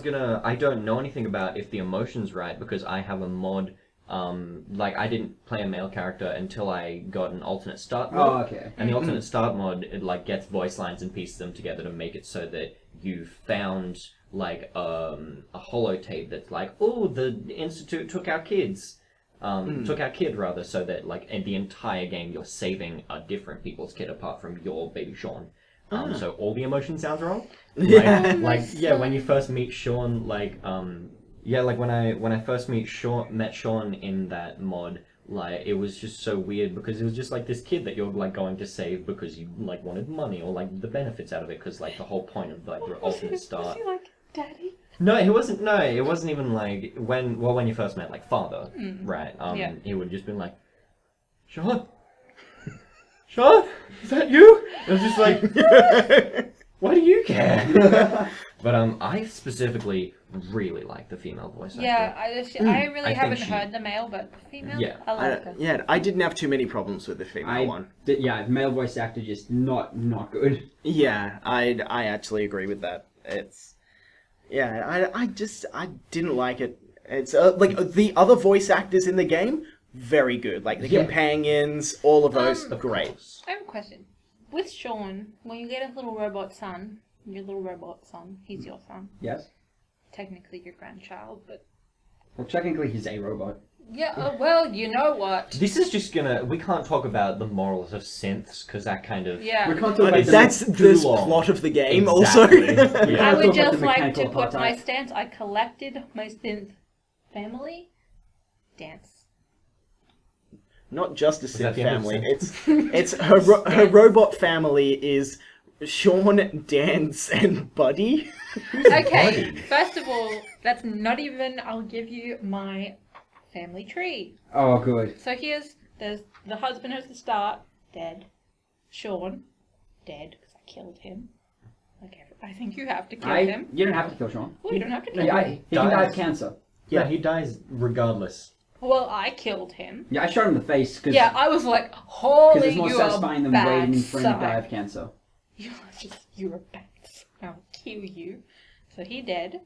I don't know anything about if the emotion's right because I have a mod. Like I didn't play a male character until I got an alternate start mod. Oh, okay. And the alternate start mod, it like gets voice lines and pieces them together to make it so that you found like a holotape that's like, oh, the Institute took our kids. Took our kid rather, so that like in the entire game you're saving a different people's kid apart from your baby Sean. So all the emotion sounds wrong. Yeah. Like when you first meet Sean, like like when I first met Sean in that mod, Like, it was just so weird because it was just like this kid that you're like going to save because you like wanted money or like the benefits out of it because like the whole point of like the ultimate Was start. he like, Daddy? No, it wasn't. No, it wasn't even like when you first met like father, right? Yeah. He would just been like, Sean, Sean, is that you? It was just like, why do you care? But I specifically really like the female voice actor. Yeah, I really I think haven't she- heard the male, but the female, Yeah. I like her. Yeah, I didn't have too many problems with the female one. Yeah, male voice actor just not good. Yeah, I actually agree with that. It's I didn't like it. It's like the other voice actors in the game, very good. Like the companions, all of those, great. I have a question. With Sean, when you get a little robot son, he's your son. Yes. Technically your grandchild, but... Well, technically he's a robot. Yeah, well, you know what? This is just gonna. We can't talk about the morals of synths because that kind of. Yeah. We can't talk about That's too the long. plot of the game, Exactly. also. Yeah. I would talk about just the like to mechanical put my apartheid. stance. I collected my synth family. Dance. Not just a that Synth the end of family. Synth? It's her robot family is Sean, Dance, and Buddy. Okay, Buddy? first of all, that's not even... I'll give you my family tree. Oh, good. So there's the husband at the start, dead. Sean, dead, because I killed him. Okay, I think you have to kill him. You don't have to kill Sean. Well, you don't have to kill Yeah, him. he can die Dies. of cancer. Yeah, he dies regardless. Well, I killed him. Yeah, I shot him in the face because Yeah, I was like, holy, it's more you are satisfying than bad waiting for him to die son. of cancer. You're a bad son. I'll kill you. So he dead.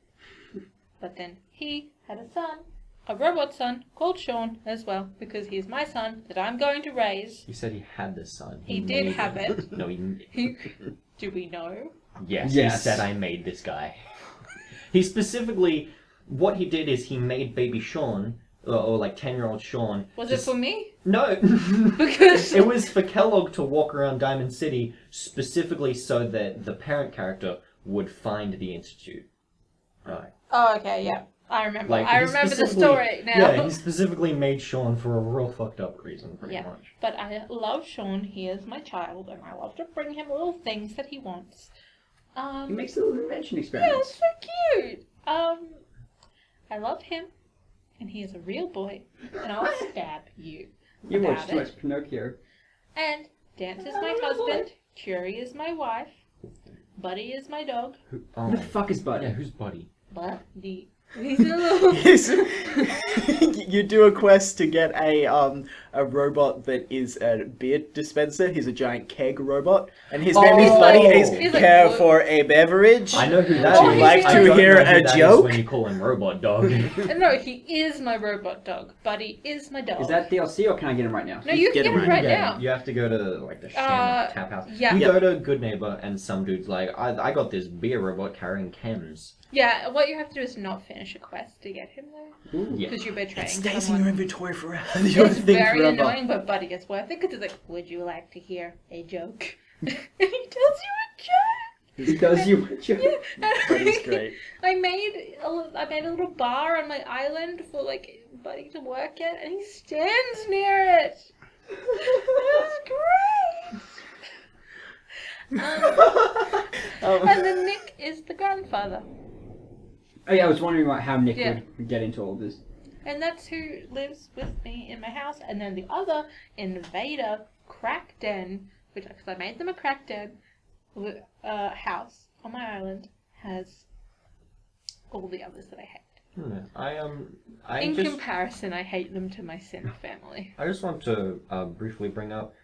But then he had a son, a robot son, called Sean as well, because he's my son that I'm going to raise. You said he had this son. He did made have it. No, Do we know? Yes, Yes. he said I made this guy. He specifically, what he did is he made baby Sean, or like 10-year-old Sean. Was it for me? No. Because... It was for Kellogg to walk around Diamond City specifically so that the parent character would find the Institute. Right. Oh, okay, yeah. I remember. Like, I he remember the specifically- story now. Yeah, he specifically made Sean for a real fucked up reason, pretty Yeah. much. But I love Sean. He is my child, and I love to bring him little things that he wants. He makes little invention Yeah, experiments. it's so cute. I love him, and he is a real boy, and I'll stab you. You about watched too it. much Pinocchio. And Dance is my husband. Curie is my wife. Buddy is my dog. Oh, Who the fuck is Buddy? yeah, who's Buddy? Buddy. He's a little... Yes. You do a quest to get a robot that is a beer dispenser. He's a giant keg robot, and his name is Oh. Buddy. Is He's like, care what? for a beverage. I know who that is. Would you like I to don't hear know who a that is joke? when you call him Robot Dog. No, he is my robot dog. Buddy is my dog. Is that DLC or can I get him right now? No, you can Get get him him right Yeah, now. you have to go to like the Shamrock Tap House. yeah. You Yep. go to Good Neighbor, and some dude's like, I got this beer robot carrying chems. Yeah, what you have to do is not finish a quest to get him there. Ooh. Yeah. Because you're betraying It stays in someone. your inventory forever. Your It's thing very forever. annoying, but Buddy is worth it because it's like, would you like to hear a joke? And he tells you a joke. He does you a joke. Yeah. Buddy's great. I made a little bar on my island for like Buddy to work at, and he stands near it. It's great. And then Nick is the grandfather, Oh yeah, I was wondering how Nick Yeah. would get into all this. and that's who lives with me in my house. And then the other invader crack den, because I made them a crack den house on my island, has all the others that I hate. I In just comparison, I hate them to my synth family. I just want to briefly bring up,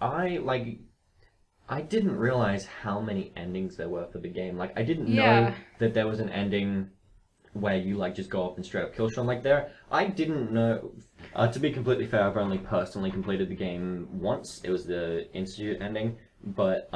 I didn't realize how many endings there were for the game. Like, I didn't know Yeah. that there was an ending where you like just go up and straight up kill Sean. Like I didn't know. To be completely fair, I've only personally completed the game once. It was the Institute ending, but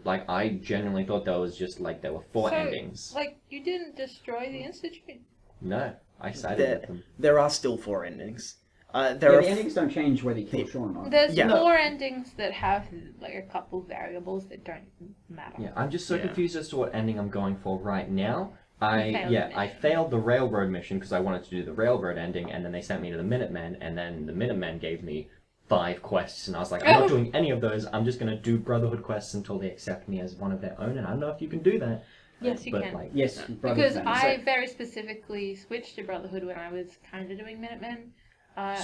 like I genuinely thought there was just like there were 4 So, endings. Like, you didn't destroy the Institute. No, I sided with them. There are still 4 endings. Yeah, There the are endings don't change whether you kill Sean or not. There's Yeah. more endings that have like a couple variables that don't matter. Yeah, I'm just so Yeah. confused as to what ending I'm going for right now, I failed the railroad mission because I wanted to do the railroad ending, and then they sent me to the Minutemen, and then the Minutemen gave me 5 quests, and I was like, I'm not doing any of those. I'm just gonna do Brotherhood quests until they accept me as one of their own, and I don't know if you can do that. Yes, you but, can. Like, Yes, Because I very specifically switched to Brotherhood when I was kind of doing Minutemen.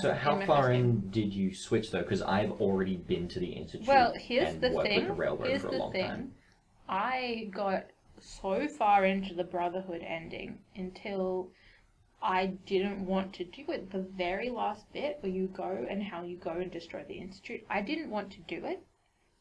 So how my far first game. in did you switch though? Because I've already been to the Institute. Well, here's and the worked thing. with the railroad Here's for a the long thing. time. I got so far into the Brotherhood ending until I didn't want to do it. The very last bit where you go and how you go and destroy the Institute, I didn't want to do it.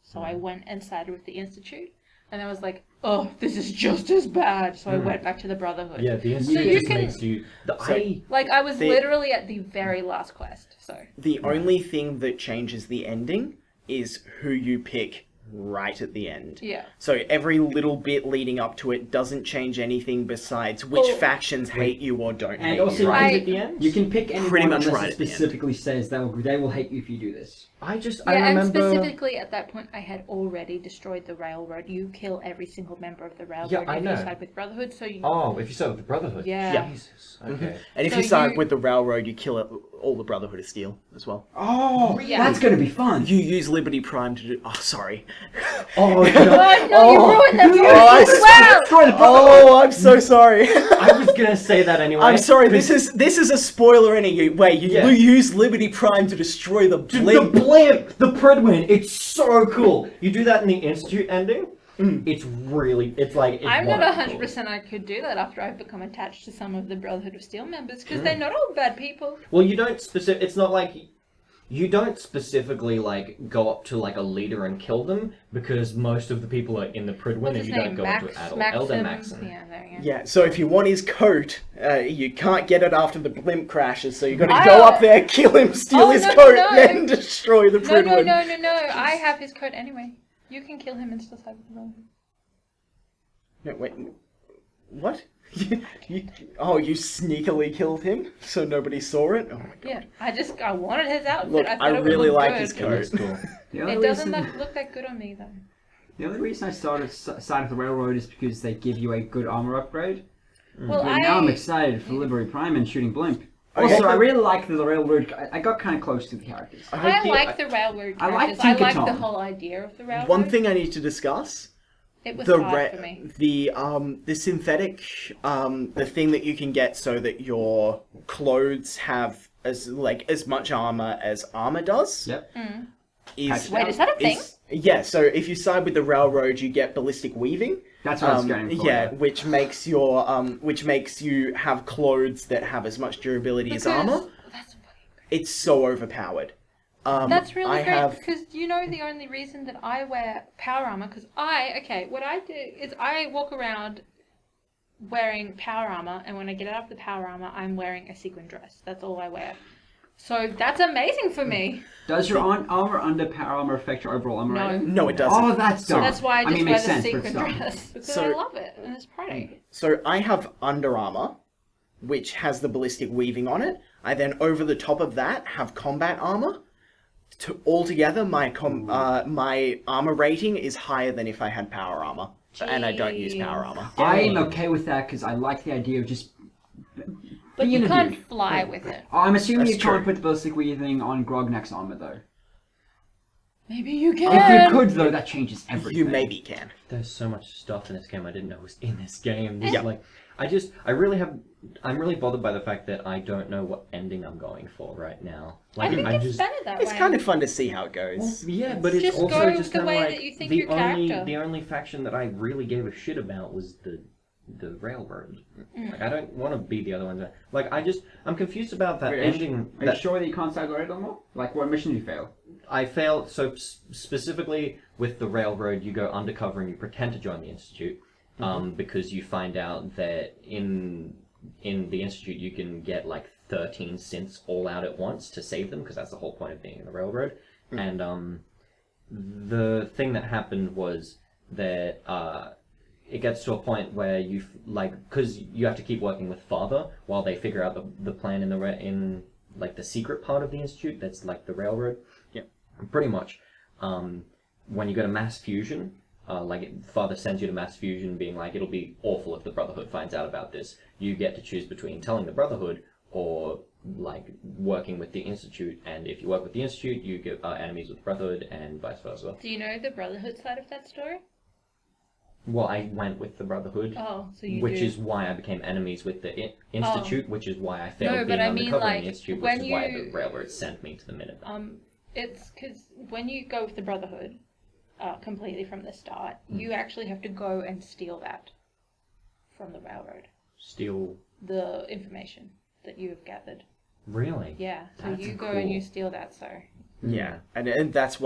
So I went and sided with the Institute. And I was like, oh, this is just as bad. So I went back to the Brotherhood. Yeah, the Institute you just can- makes you... I was literally at the very last quest, so... The only thing that changes the ending is who you pick right at the end. Yeah. So every little bit leading up to it doesn't change anything besides which factions hate you or don't hate And also, you. Right at the end? you can pick anyone Pretty much unless right it at the end. specifically says they will hate you if you do this. I Yeah, and remember... specifically at that point, I had already destroyed the railroad. You kill every single member of the railroad Yeah, I if know. you side with Brotherhood, so you... Oh, if you start with the Brotherhood. Yeah. Jesus. Okay. And if So you side you- with the railroad, you kill all the Brotherhood of Steel as well. Oh, Yeah. that's going to be fun. You use Liberty Prime to do... Oh, sorry. Oh, Oh, no, you ruined that for I me as well! Oh, I'm so sorry. I was gonna say that anyway. I'm sorry, this is a spoiler anyway. You Yeah. use Liberty Prime to destroy the Dude, blimp. the blimp! The Pridwin! It's so cool! You do that in the Institute ending, it's really... It's like... It's I'm not one of the 100% I could do that after I've become attached to some of the Brotherhood of Steel members, because they're not all bad people. Well, you don't it's not like you don't specifically like go up to like a leader and kill them because most of the people are in the Pridwin What's and his you name? don't go up to adult Elder Maxim. Yeah, there you go. Yeah, so if you want his coat, you can't get it after the blimp crashes, so you gotta go up there, kill him, steal Oh, his no, coat, no. then destroy the No, Pridwin. no. I have his code anyway. You can kill him and still side with the Brotherhood. No, wait, what? you sneakily killed him, so nobody saw it? Oh my god. Yeah, I wanted his outfit. Look, I thought I it really would look like good. his It coat. looks cool. The only It doesn't reason- look that good on me though. The only reason I started side of the railroad is because they give you a good armor upgrade. Well, But now I'm excited for Liberty Prime and shooting Blimp. Okay. Also, I really like the railroad. I got kind of close to the characters. I like the railroad I like characters. I like the Tinkerton. whole idea of the railroad. One thing I need to discuss, it was the hard for me. the synthetic the thing that you can get so that your clothes have as much armor as armor does. Yep. Wait, is that a thing? Yeah, so if you side with the railroad, you get ballistic weaving. That's what I was going for. Yeah, which makes you have clothes that have as much durability as armor. That's It's so overpowered. That's really I great have because you know the only reason that I wear power armor because what I do is I walk around wearing power armor and when I get out of the power armor I'm wearing a sequin dress. That's all I wear. So that's amazing for me. Does your armor under power armor affect your overall armor No. rating? No, it doesn't. Oh, that's dumb. That's why I just mean, wear makes the sense, but sequin it's dumb. dress because So- I love it and it's pretty. So I have Under Armour, which has the ballistic weaving on it. I then over the top of that have combat armor. Altogether, my armor rating is higher than if I had power armor, and I don't use power armor. I'm okay with that because I like the idea of just. But you being a can't dude. fly with it. I'm assuming That's you can't true. put the ballistic weaving on Grognak's armor though. Maybe you can. If you could though, that changes everything. You maybe can. There's so much stuff in this game I didn't know was in this game. This, Yeah. Like, I'm really bothered by the fact that I don't know what ending I'm going for right now. I Like, think I'm it's just, better that It's way. kind of fun to see how it goes. well, yeah, but it's Just also go just the kind of way like that you think the your only character. the only faction that I really gave a shit about was the railroad. Like, I don't want to be the other ones. Like, I'm confused about that Wait, ending. Are you sure that you can't side the railroad anymore? Like, what mission did you fail? I failed. So specifically with the railroad, you go undercover and you pretend to join the institute, because you find out that in the institute you can get like 13 synths all out at once to save them, because that's the whole point of being in the railroad. And the thing that happened was that it gets to a point where because you have to keep working with Father while they figure out the plan in like the secret part of the institute. That's like the railroad. Yeah. Pretty much. When you go to mass fusion, Father sends you to mass fusion, being like, it'll be awful if the Brotherhood finds out about this. You get to choose between telling the Brotherhood or like working with the Institute, and if you work with the Institute, you get enemies with the Brotherhood, and vice versa. Do you know the Brotherhood side of that story? Well, I went with the Brotherhood, Oh, so you which do. is why I became enemies with the Institute, which is why I failed No, being but I undercover mean, in like, the Institute, which when is why you- the Railroad sent me to the Minutemen. It's because when you go with the Brotherhood, completely from the start, you actually have to go and steal that from the Railroad. Steal. The information that you have gathered. Really? Yeah, so That's you go cool. and you steal that, so... Yeah, and that's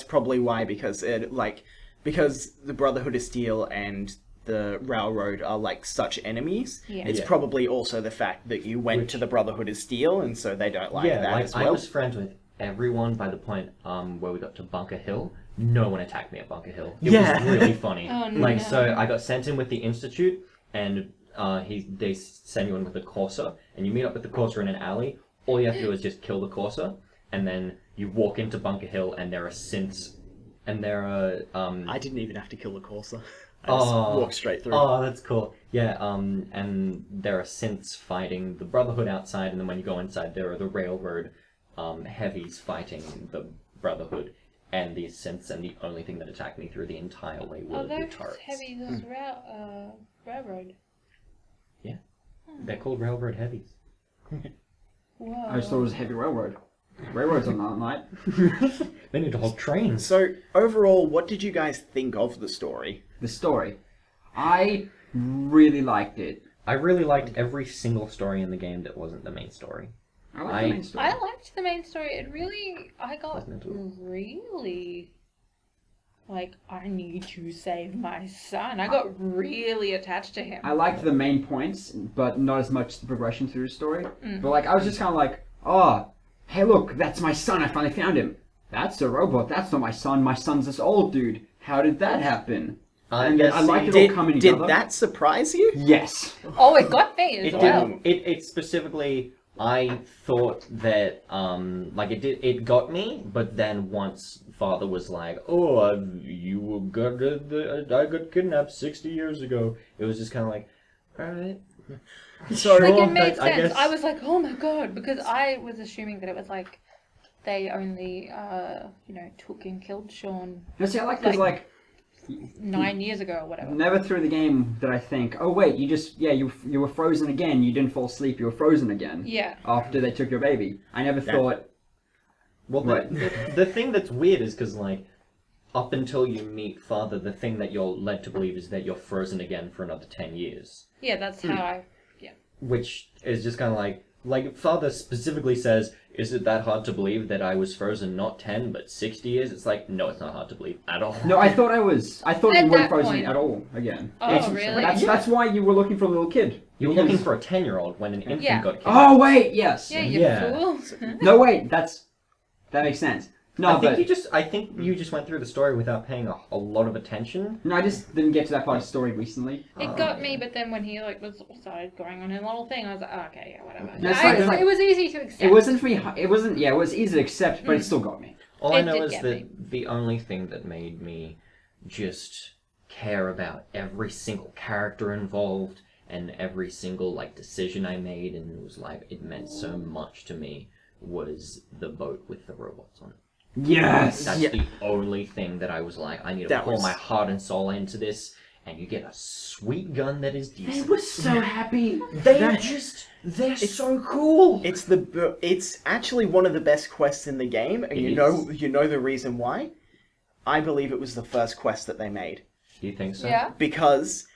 probably why, because the Brotherhood of Steel and the Railroad are like such enemies. Yeah. It's Yeah. probably also the fact that you went to the Brotherhood of Steel, and so they don't like that as well. I was friends with everyone by the point where we got to Bunker Hill. No one attacked me at Bunker Hill. It was really funny. Oh, like, no. so I got sent in with the Institute, and they send you in with a Corsa, and you meet up with the Corsa in an alley. All you have to do is just kill the Corsa, and then you walk into Bunker Hill, and there are synths, and there are I didn't even have to kill the Corsa. I just walked straight through. Oh, that's cool. Yeah, and there are synths fighting the Brotherhood outside, and then when you go inside, there are the Railroad heavies fighting the Brotherhood and these synths, and the only thing that attacked me through the entire way were Oh, the those turrets. heavy, those Railroad. Yeah, they're called Railroad heavies. Whoa. I just thought it was a heavy railroad. Railroads on that night. They need to hold trains. So overall, what did you guys think of the story? The story. I really liked it. I really liked every single story in the game that wasn't the main story. I liked the main story. I liked the main story. It really, I got Wasn't it? really, like, I need to save my son. I got really attached to him. I liked the main points, but not as much the progression through the story. Mm. But like, I was just kind of like, oh, hey look, that's my son, I finally found him. That's a robot, that's not my son's this old dude. How did that happen? And then I liked it all coming Did together. that surprise you? Yes. Oh, it got me as It well. didn't. It specifically. I thought that it got me, but then once Father was like, "Oh, I got kidnapped 60 years ago," it was just kind of like, "All right." So Like, Sure, it made but I sense. guess- I was like, oh my god, because I was assuming that it was like, they only, took and killed Sean No, see, I like because like 9 years ago or whatever. never through the game did I think, oh wait, you were frozen again. You didn't fall asleep. You were frozen again. Yeah. After they took your baby, I never thought. Well, Right. the thing that's weird is because, like, up until you meet Father, the thing that you're led to believe is that you're frozen again for another 10 years. Yeah, that's how Which is just kind of like, Father specifically says, is it that hard to believe that I was frozen not 10, but 60 years? It's like, no, it's not hard to believe at all. No, I thought you At weren't that frozen point. at all again. Oh, really? That's why you were looking for a little kid. You were Because- looking for a 10-year-old when an infant Yeah. got killed. Oh wait, yes. Yeah, you Yeah. fool. No wait, that makes sense. No, I think but I think you just went through the story without paying a lot of attention. no, I just didn't get to that part of the story recently. It got me, but then when he started going on his little thing, I was like, oh, okay, yeah, whatever. No, it's like- It was easy to accept. It wasn't for me. It wasn't. Yeah, it was easy to accept, but it still got me. All I It know did is get that me. the only thing that made me just care about every single character involved and every single like decision I made, and it was like it meant so much to me, was the boat with the robots on it. Yes. That's Yeah. the only thing that I was like, I need to That pour was- my heart and soul into this, and you get a sweet gun that is I decent. was so happy. They're so cool. It's actually one of the best quests in the game, and It you know the reason why? I believe it was the first quest that they made. Do you think so? Yeah. Because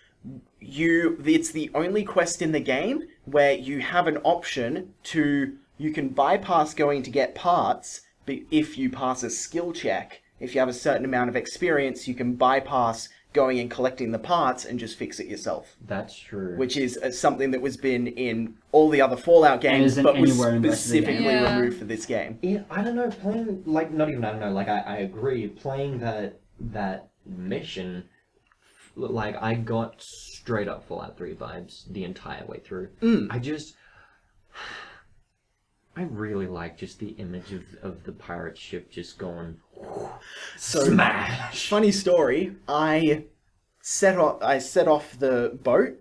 it's the only quest in the game where you have an option you can bypass going to get parts, but if you pass a skill check, if you have a certain amount of experience, you can bypass going and collecting the parts and just fix it yourself. That's true. Which is something that was been in all the other Fallout games, isn't but was anywhere in the rest of the game. specifically Yeah. removed for this game. Yeah, I don't know, playing, like, not even, I don't know, like, I agree, playing that mission, like, I got straight up Fallout 3 vibes the entire way through. I really like just the image of the pirate ship just going, So, Smash! funny story, I set off the boat,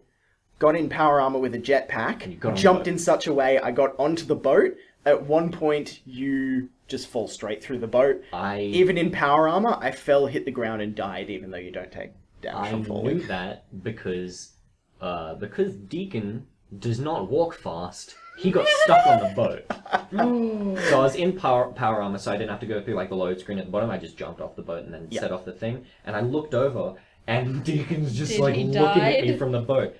got in power armor with a And you got on jetpack, the jumped boat. in such a way I got onto the boat. At one point, you just fall straight through the boat. Even in power armor, I fell, hit the ground, and died, even though you don't take damage I from falling. knew that because Deacon does not walk fast. He got stuck on the boat. So I was in power armor, so I didn't have to go through like the load screen at the bottom. I just jumped off the boat and then set off the thing. And I looked over, and Deacon's just Did like he looking at me died? from the boat.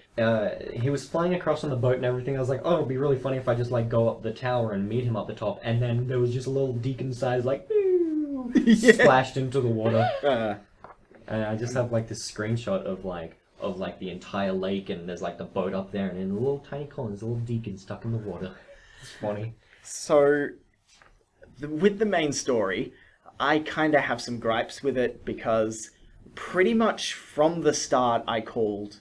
He was flying across on the boat and everything. I was like, oh, it'd be really funny if I just like go up the tower and meet him up the top. And then there was just a little Deacon size like splashed into the water. And I just have like this screenshot of the entire lake, and there's like the boat up there, and in the little tiny corner there's a little Deacon stuck in the water. It's funny. So, with the main story, I kind of have some gripes with it because pretty much from the start I called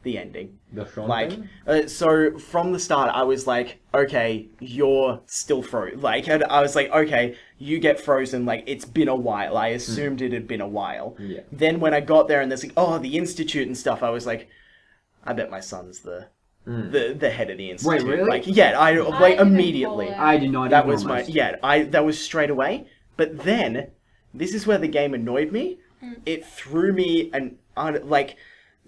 the ending. The Sean Like, thing? so from the start I was like, okay, you're still frozen. Like, and I was like, okay, you get frozen. Like, it's been a while. I assumed it had been a while. Yeah. Then when I got there and there's like, oh, the institute and stuff, I was like, I bet my son's the head of the institute. really? Like, yeah, I didn't immediately. follow. I did not. That even was my almost. that was straight away. But then this is where the game annoyed me. It threw me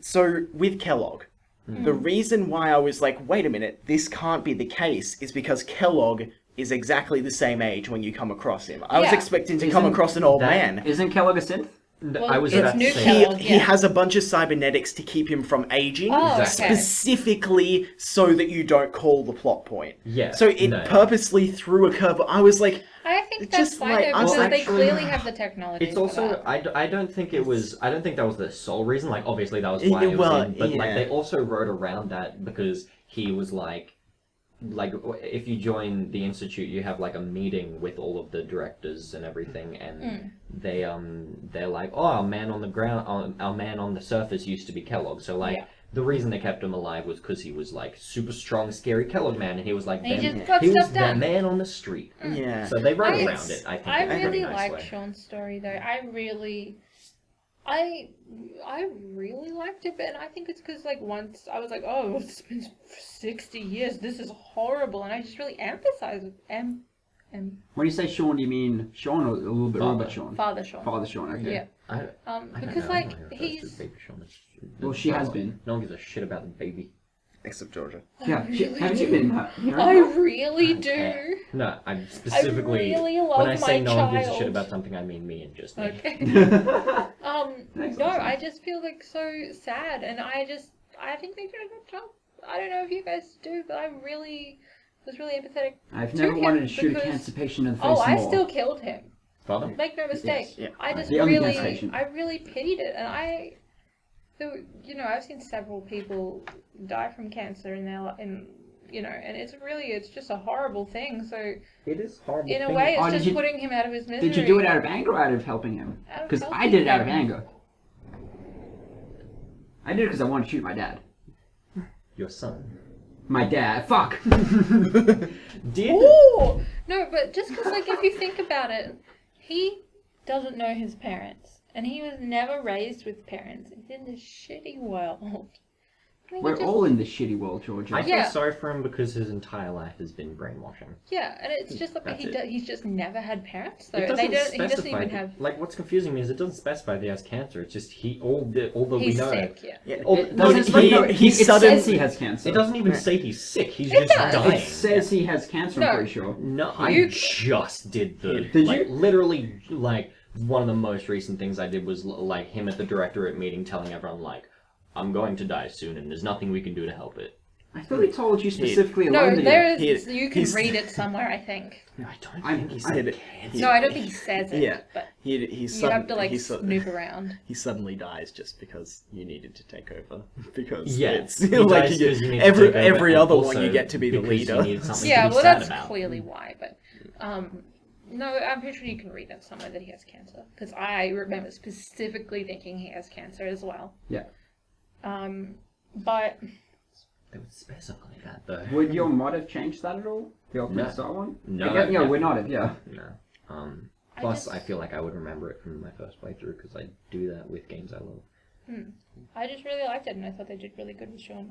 so with Kellogg. The reason why I was like, wait a minute, this can't be the case is because Kellogg is exactly the same age when you come across him. I was Yeah. expecting to come across an old man. Isn't Kellogg a synth? Well, I was it's about to new say Kellogg. He has a bunch of cybernetics to keep him from aging, Oh, okay. specifically so that you don't call the plot point. Yeah, So it no. purposely threw a curve. I was like, I think It's that's just fine like- though, I was because they actually- clearly have the technology. It's for also that. I don't think that was the sole reason. Like obviously that was why it was Well, in, but like yeah. they also wrote around that because he was like if you join the institute, you have like a meeting with all of the directors and everything, and they're like, oh, our man on the ground, our man on the surface used to be Kellogg. So like Yeah. the reason they kept him alive was because he was like super strong, scary Kellogg man, and he was like And he them- just got he was stuff the done. man on the street. yeah. So they wrote I- around it. I think. I in a really pretty nice like way. Sean's story though. I really liked it, but I think it's because like once I was like, oh, it's been 60 years. This is horrible, and I just really emphasize it. When you say Sean, do you mean Sean or a little bit Father. Robert Sean? Father Sean. Father Sean, okay. Yeah. I don't Because know, like I'm not he's. baby Sean. Well, she has been. No one gives a shit about the baby. Except Georgia. Yeah, really haven't you do. been? You know? I really do. No, I'm specifically really love when I say my no one gives a shit child. about something, I mean me and just me. Okay. Makes No, sense. I just feel like so sad, and I think they did a good job. I don't know if you guys do, but I really was really empathetic. I've to never him wanted to shoot a because- cancer patient in the face Oh, I more. still killed him. Father? Make no mistake. Yes, yeah. I just The only really, cancer patient. I really pitied it, and I've seen several people die from cancer in their, and it's just a horrible thing. So It is horrible. in a way, it's Oh, did just you- putting him out of his misery. Did you do it out of anger or out of helping him? Out of Because I helping did it out of him. anger. I did it because I wanted to shoot my dad. Your son. My dad. Fuck! Did Ooh! No, but just because, like, if you think about it, he doesn't know his parents, and he was never raised with parents. He's in this shitty world. I mean, We're he just- all in this shitty world, Georgia. I feel Yeah. sorry for him because his entire life has been brainwashing. Yeah, and it's just like That's he's just never had parents, though. It doesn't He doesn't specify. even have. Like, what's confusing me is it doesn't specify that he has cancer. It's just although we He's know. sick, yeah. Yeah. Oh, It no, doesn't he- no, he it sudden- says he has cancer. It doesn't even say he's sick. He's It just does. dying. It says he has cancer, No. I'm pretty sure. No, I You- just did the Did like you? literally like one of the most recent things I did was like him at the directorate meeting telling everyone like I'm going to die soon and there's nothing we can do to help it. I thought he told you specifically No, alone. there He- is. You can he's- read it somewhere, I think. I don't I'm- think he I said did it. cancer. No, I don't think he says it. Yeah. But He you have to like he snoop around. He suddenly dies just because you needed to take over. Because Yeah, it's he like dies you 'cause you need get, to every take over, every and other one also you get to be the because you leader. need something Yeah, to be well, sad that's about. clearly why. But no, I'm pretty sure you can read that somewhere that he has cancer because I remember specifically thinking he has cancer as well. Yeah. But They would specify that though. Would your mod have changed that at all? The Ultimate No. Star one? No, Yeah, would definitely not have, yeah. No. Plus, I feel like I would remember it from my first playthrough because I do that with games I love. I just really liked it, and I thought they did really good with Sean.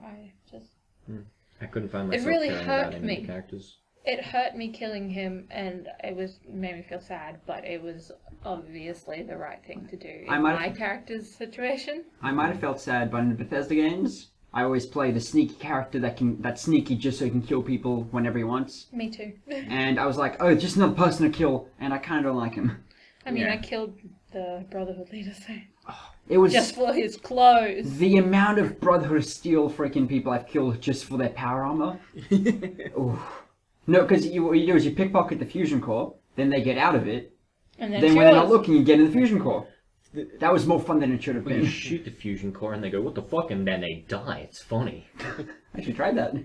I couldn't find myself really caring hurt about any me. of the characters. It hurt me killing him, and made me feel sad, but it was obviously the right thing to do in my character's situation. I might have felt sad, but in the Bethesda games, I always play the sneaky character that's sneaky just so he can kill people whenever he wants. Me too. And I was like, oh, just another person to kill, and I kind of don't like him. I mean, I killed the Brotherhood leader, so... It was Just for his clothes. the amount of Brotherhood of Steel freaking people I've killed just for their power armor. Oof. No, because what you do is you pickpocket the fusion core, then they get out of it, And then when they're not looking, you get in the fusion core. That was more fun than it should have Well, you been. shoot the fusion core and they go, what the fuck? And then they die. It's funny. I should try that.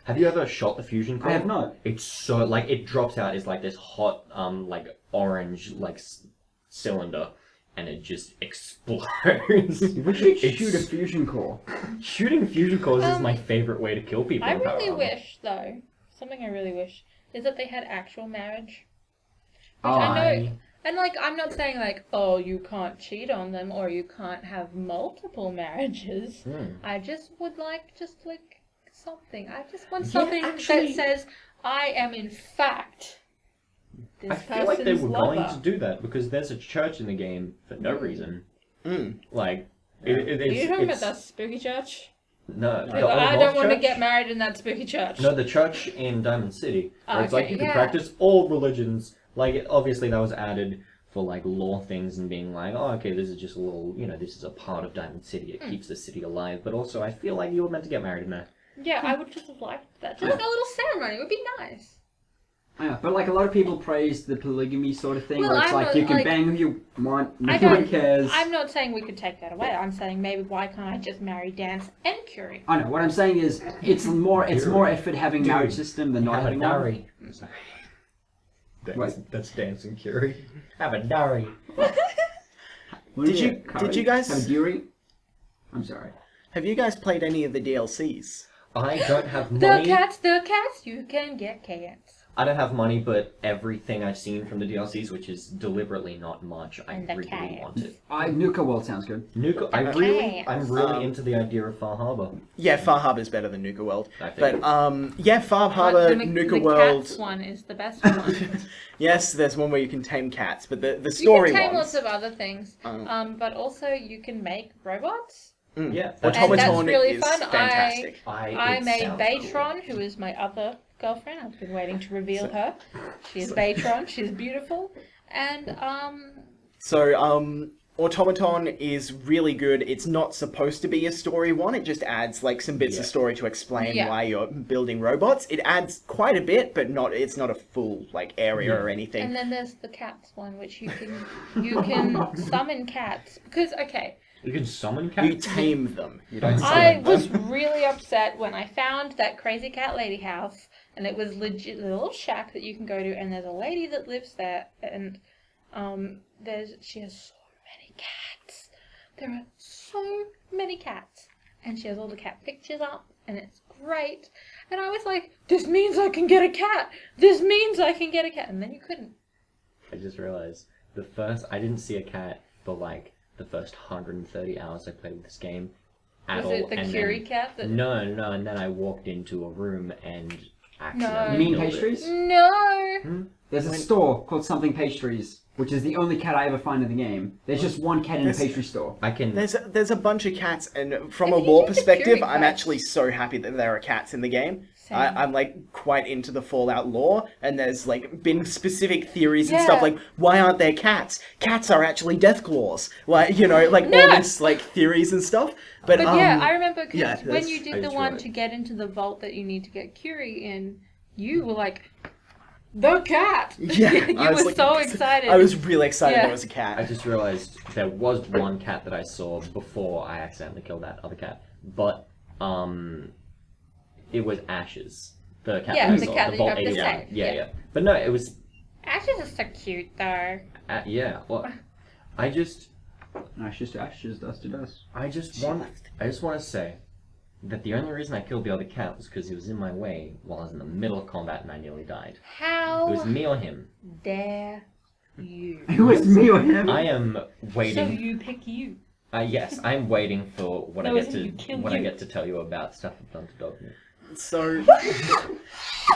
Have you ever shot the fusion core? I have not. It's so, like, it drops out as, like, this hot, like, orange, like, cylinder. And it just explodes. We should shoot a fusion core. Shooting fusion cores is my favorite way to kill people. I in Power really Armor. wish, though, something I really wish, is that they had actual marriage. Which Oh, I know, and like, I'm not saying like, oh, you can't cheat on them or you can't have multiple marriages. I just would like, something. I just want something actually- that says, I am in fact this I feel like they were lover. going to do that because there's a church in the game for no reason. Like, Are you talking about it's that spooky church? no. Like, the Old I North don't want to Church? get married in that spooky church. No, the church in Diamond City. Where it's like Okay, you can yeah. practice all religions. Like, obviously that was added for like lore things and being like, oh, okay, this is just a little, this is a part of Diamond City. It keeps the city alive. But also, I feel like you were meant to get married in there. Yeah, I would just have liked that. Just like a little ceremony would be nice. Yeah, but like a lot of people praise the polygamy sort of thing, Well, where it's I'm like not, you can like- bang who you want, no I one don't- cares. I'm not saying we could take that away. I'm saying maybe why can't I just marry Dance and Curie? I know. What I'm saying is, it's more effort having marriage system than not Have a having one. dowry. Sorry. That's dancing, Curie. Have a dowry. Did you guys- have a jury? I'm sorry. Have you guys played any of the DLCs? I don't have The money. cats, you can get cats. I don't have money, but everything I've seen from the DLCs, which is deliberately not much, I And the really cat. want it. Nuka World sounds good. Nuka, I'm really into the idea of Far Harbor. Yeah, Far Harbor's better than Nuka World. I think. But yeah, Far Harbor, Nuka the World. cats one is the best one. Yes, there's one where you can tame cats, but the You story can tame ones. lots of other things, but also you can make robots. Yeah, And Automaton that's really is fun. fantastic. I it made sounds Baytron, cool. who is my other girlfriend. I've been waiting to reveal her. She is Baytron. She's beautiful, and So, Automaton is really good. It's not supposed to be a story one. It just adds like some bits of story to explain Yeah. why you're building robots. It adds quite a bit, but it's not a full like area or anything. And then there's the cats one, which you can summon cats because You can summon You cats? tame them. You don't I summon was them. really upset when I found that crazy cat lady house, and it was legit a little shack that you can go to, and there's a lady that lives there, and she has so many cats. There are so many cats, and she has all the cat pictures up, and it's great. And I was like, this means I can get a cat. This means I can get a cat, and then you couldn't. I just realized, I didn't see a cat for like the first 130 hours I played with this game at Was all. it the and Curie then, cat that? No, and then I walked into a room and accidentally You mean killed it. pastries? No. There's a store called Something Pastries, which is the only cat I ever find in the game. There's just one cat in a pastry store. I can... There's a bunch of cats, and from If a you lore do the perspective, Curie I'm quest- actually so happy that there are cats in the game. Same. I'm like quite into the Fallout lore, and there's like been specific theories and stuff Yeah. like, why aren't there cats? Cats are actually Deathclaws. Like, like No. all this like theories and stuff. But yeah, I remember because yeah, when that's- you I did the just one realized. to get into the vault that you need to get Curie in, you were like, the cat! yeah, you I was were like- so excited. I was really excited Yeah. there was a I cat. just realized there was one cat that I saw before I accidentally killed that other cat. But, it was Ashes. The cat Yeah, that I the saw. cat that you Vault have to 89. save, Yeah, yeah. yeah. But no, it was... Ashes is so cute though. yeah, well... I just Ashes to ashes, dust to dust. I just want to say that the only reason I killed the other cat was because he was in my way while I was in the middle of combat and I nearly died. It was How me or him. dare You. Who is me or him? I am So waiting. you pick you. Yes, I'm waiting for what No, I it's get you to kill when I you. get to tell you about stuff I've done to dog meat. So,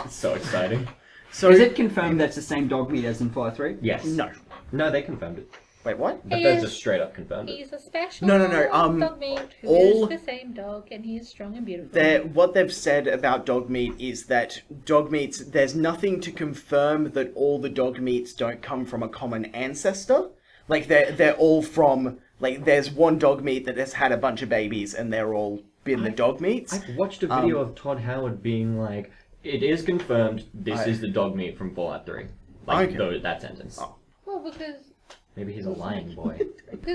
It's so exciting. so Is it confirmed that's the same dog meat as in Fallout 3? Yes. No. No, they confirmed it. Wait, what? Bethesda straight up confirmed it. He's a special No, dog meat who all- is the same dog, and he is strong and beautiful. What they've said about dog meat is that dog meats, there's nothing to confirm that all the dog meats don't come from a common ancestor. Like, they're all from, like, there's one dog meat that has had a bunch of babies, and they're all been the dog meats. I've watched a video of Todd Howard being like, "It is confirmed. This is the dog meat from Fallout 3." Like that sentence. Oh. Well, because Maybe he's a lying boy.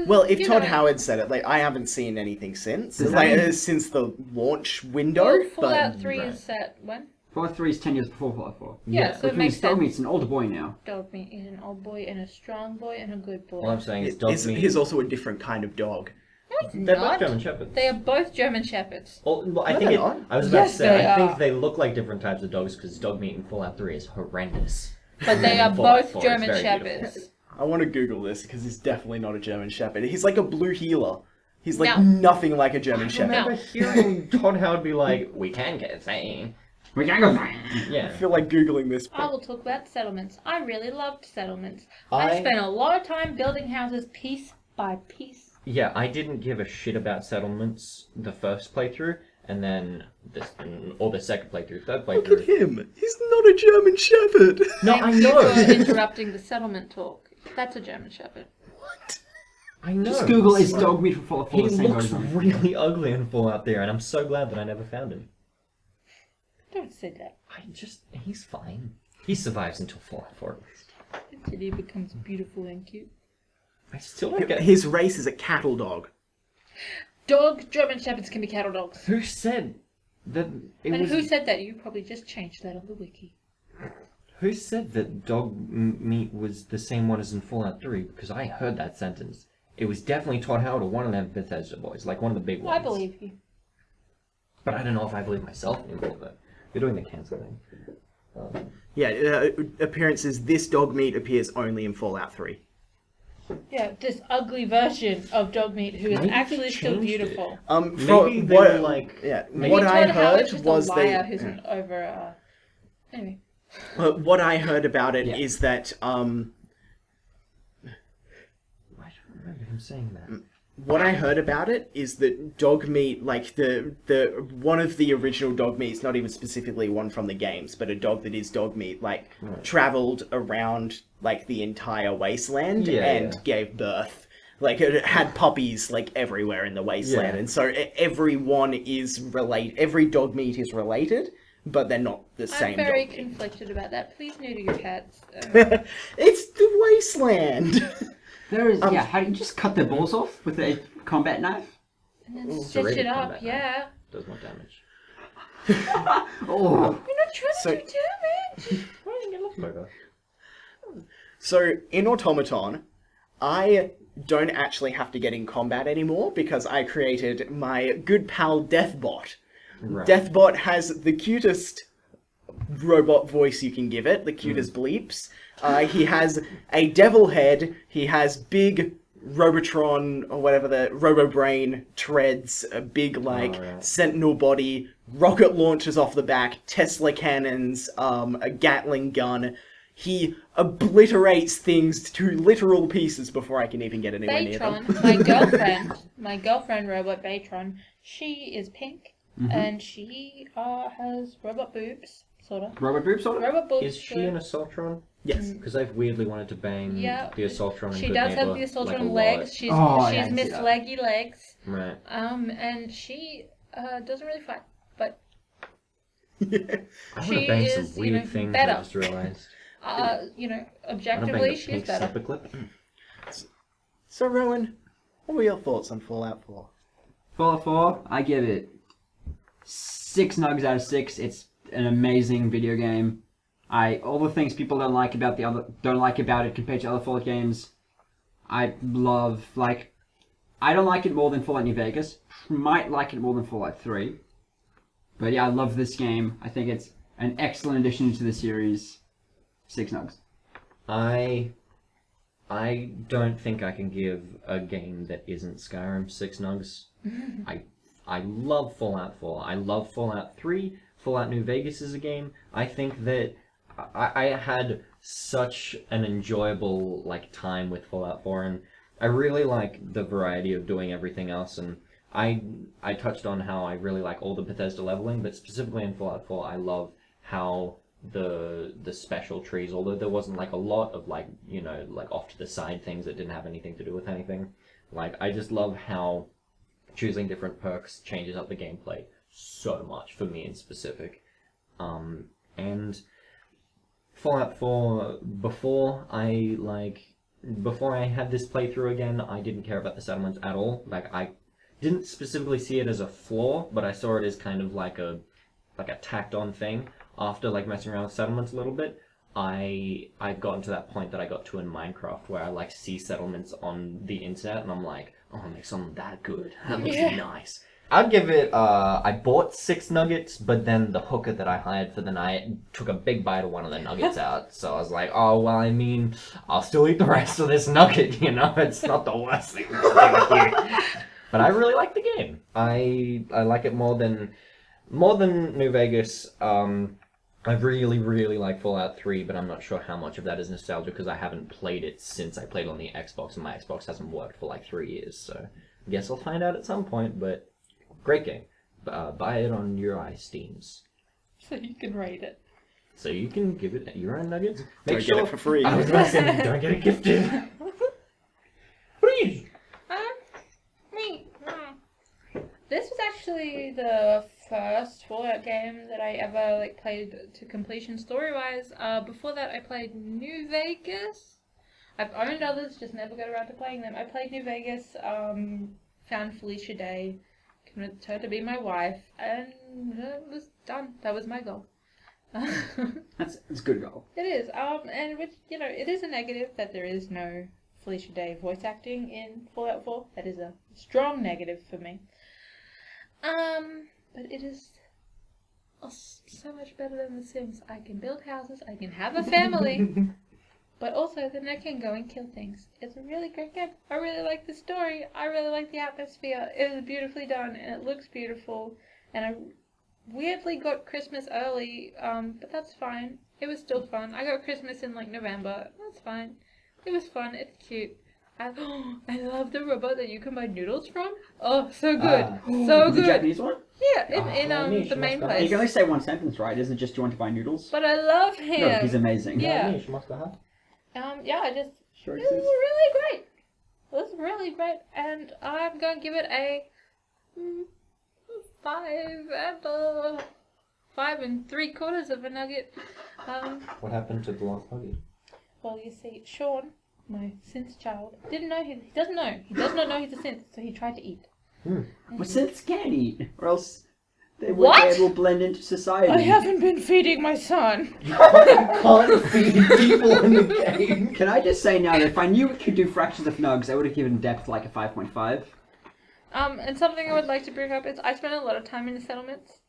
Well, if you Todd know, Howard said it, like, I haven't seen anything since. Does that Like, mean- since the launch window, well, Fallout but... 3 right. is set when? Fallout 3 is 10 years before Fallout 4. Yeah, so Which it makes means dog sense. meat's an older boy now. Dog meat is an old boy and a strong boy and a good boy. All I'm saying is dog meat. He's also a different kind of dog. No, it's They're both not. German Shepherds. They are both German Shepherds. Well, I No, think they're it, not. I was about Yes, to say, they I are. think they look like different types of dogs because dog meat in Fallout 3 is horrendous. But they are Fallout both 4 is German very Shepherds. beautiful. I want to Google this because he's definitely not a German Shepherd. He's like a blue healer. He's like No. nothing like a German I Shepherd. remember hearing Todd Howard be like, "We can get a thing." We can go. I Yeah. feel like Googling this. I will talk about settlements. I really loved settlements. I- I spent a lot of time building houses piece by piece. Yeah, I didn't give a shit about settlements the first playthrough, and then or the second playthrough, third Look at playthrough. him. He's not a German Shepherd. No, I Thank you know. for interrupting the settlement talk. That's a German Shepherd. I know. Just Google is dog meat from Fallout 4 He the same looks version? really ugly in Fallout there, and I'm so glad that I never found him. Don't say that. He's fine. He survives until Fallout 4 at least. Until he becomes beautiful and cute. I still don't get. His race is a cattle dog. German Shepherds can be cattle dogs. Who said that it And was? who said that? You probably just changed that on the wiki. Who said that dog meat was the same one as in Fallout 3? Because I heard that sentence. It was definitely Todd Howard or one of them Bethesda boys, like one of the big ones. I believe you. But I don't know if I believe myself anymore. But you're doing the cancel thing. Yeah, appearances. This dog meat appears only in Fallout 3. Yeah, this ugly version of dog meat who is Maybe they actually still changed it. beautiful. Maybe they were like. Yeah, Maybe what I Todd Howard's heard just was a liar they. who's an over. Anyway. What I heard about it is that I don't remember him saying that. what I heard about it is that dog meat, like the one of the original dog meats, not even specifically one from the games, but a dog that is dog meat, like traveled around like the entire wasteland and gave birth. Like it had puppies like everywhere in the wasteland, and so everyone is every dog meat is related, but they're not the same I'm very dog meat. conflicted about that. Please neuter your cats. It's the wasteland. There is, yeah, how do you just cut their balls off with a combat knife? And then It's stitch already it up, combat yeah. Does more damage. Oh, You're not trying So- to do damage! Why didn't you get lost, So in Automaton, I don't actually have to get in combat anymore because I created my good pal Deathbot. Right. Deathbot has the cutest robot voice you can give it, the cutest bleeps. He has a devil head, he has big Robotron, or whatever the Robobrain treads, a big, like, sentinel body, rocket launchers off the back, Tesla cannons, a Gatling gun. He obliterates things to literal pieces before I can even get anywhere near them. Baytron, my girlfriend robot Baytron, she is pink, and she has robot boobs, sort of. robot boobs, sort of? Robot boobs. Is she an Assaultron? Yes. Because I've weirdly wanted to bang Yeah, the Assaultron. She and does have Good the Neighbor, Assaultron like, a lot. legs. She's Oh, yeah, I she's can Miss see that. Leggy Legs. Right. And she doesn't really fight, but I want to She bang is, some you weird know, things. better. I just realized. you know, I want to bang objectively, the she's pink better. Slipperclip. So, Rowan, what were your thoughts on Fallout 4? Fallout 4, I give it 6 nugs out of 6. It's an amazing video game. All the things people don't like about it compared to other Fallout games, I love. Like, I don't like it more than Fallout New Vegas. Might like it more than Fallout 3. But yeah, I love this game. I think it's an excellent addition to the series. 6 nugs. I I don't think I can give a game that isn't Skyrim 6 nugs. I love Fallout 4. I love Fallout 3. Fallout New Vegas is a game. I think that I had such an enjoyable time with Fallout 4, and I really like the variety of doing everything else. And I touched on how I really like all the Bethesda leveling, but specifically in Fallout 4, I love how the special trees, although there wasn't a lot of off to the side things that didn't have anything to do with anything. I just love how choosing different perks changes up the gameplay so much for me in specific. And Fallout 4, before I had this playthrough again, I didn't care about the settlements at all. I didn't specifically see it as a flaw, but I saw it as kind of like a tacked on thing. After messing around with settlements a little bit, I've gotten to that point that I got to in Minecraft where I see settlements on the internet and I'm like, oh, it makes something that good. That looks nice. I'd give it, I bought 6 nuggets, but then the hooker that I hired for the night took a big bite of one of the nuggets out. So I was like, oh, well, I mean, I'll still eat the rest of this nugget, It's not the worst thing to do here. But I really like the game. I like it more than New Vegas. I really, really like Fallout 3, but I'm not sure how much of that is nostalgia because I haven't played it since I played on the Xbox, and my Xbox hasn't worked for 3 years, so I guess I'll find out at some point, but great game. Buy it on your Steams. So you can rate it. So you can give it your own nuggets. Don't get it for free. I was going to say, don't get it gifted. Please! Me. This was actually the first Fallout game that I ever played to completion story-wise. Before that, I played New Vegas. I've owned others, just never got around to playing them. I played New Vegas, found Felicia Day, convinced her to be my wife, and it was done. That was my goal. That's a good goal. It is, and which it is a negative that there is no Felicia Day voice acting in Fallout 4. That is a strong negative for me. But it is so much better than The Sims. I can build houses, I can have a family, but also then I can go and kill things. It's a really great game. I really like the story. I really like the atmosphere. It is beautifully done, and it looks beautiful. And I weirdly got Christmas early, but that's fine. It was still fun. I got Christmas in November. That's fine. It was fun. It's cute. I love the robot that you can buy noodles from. Oh, so good. So good. The Japanese one? Yeah, in the main place. You can only say one sentence, right? Isn't it just you want to buy noodles? But I love him. No, he's amazing. Yeah. Sure It was really great. It was really great. And I'm going to give it a 5 3/4 of a nugget. What happened to the last nugget? Well, you see, Sean, my synth child, didn't know he doesn't know. He does not know he's a synth, so he tried to eat. But synths can eat, or else they What? will blend into society. I haven't been feeding my son. You can't feed people in the game. Can I just say now that if I knew it could do fractions of nugs, I would have given depth a 5.5. And something I would like to bring up is I spent a lot of time in the settlements.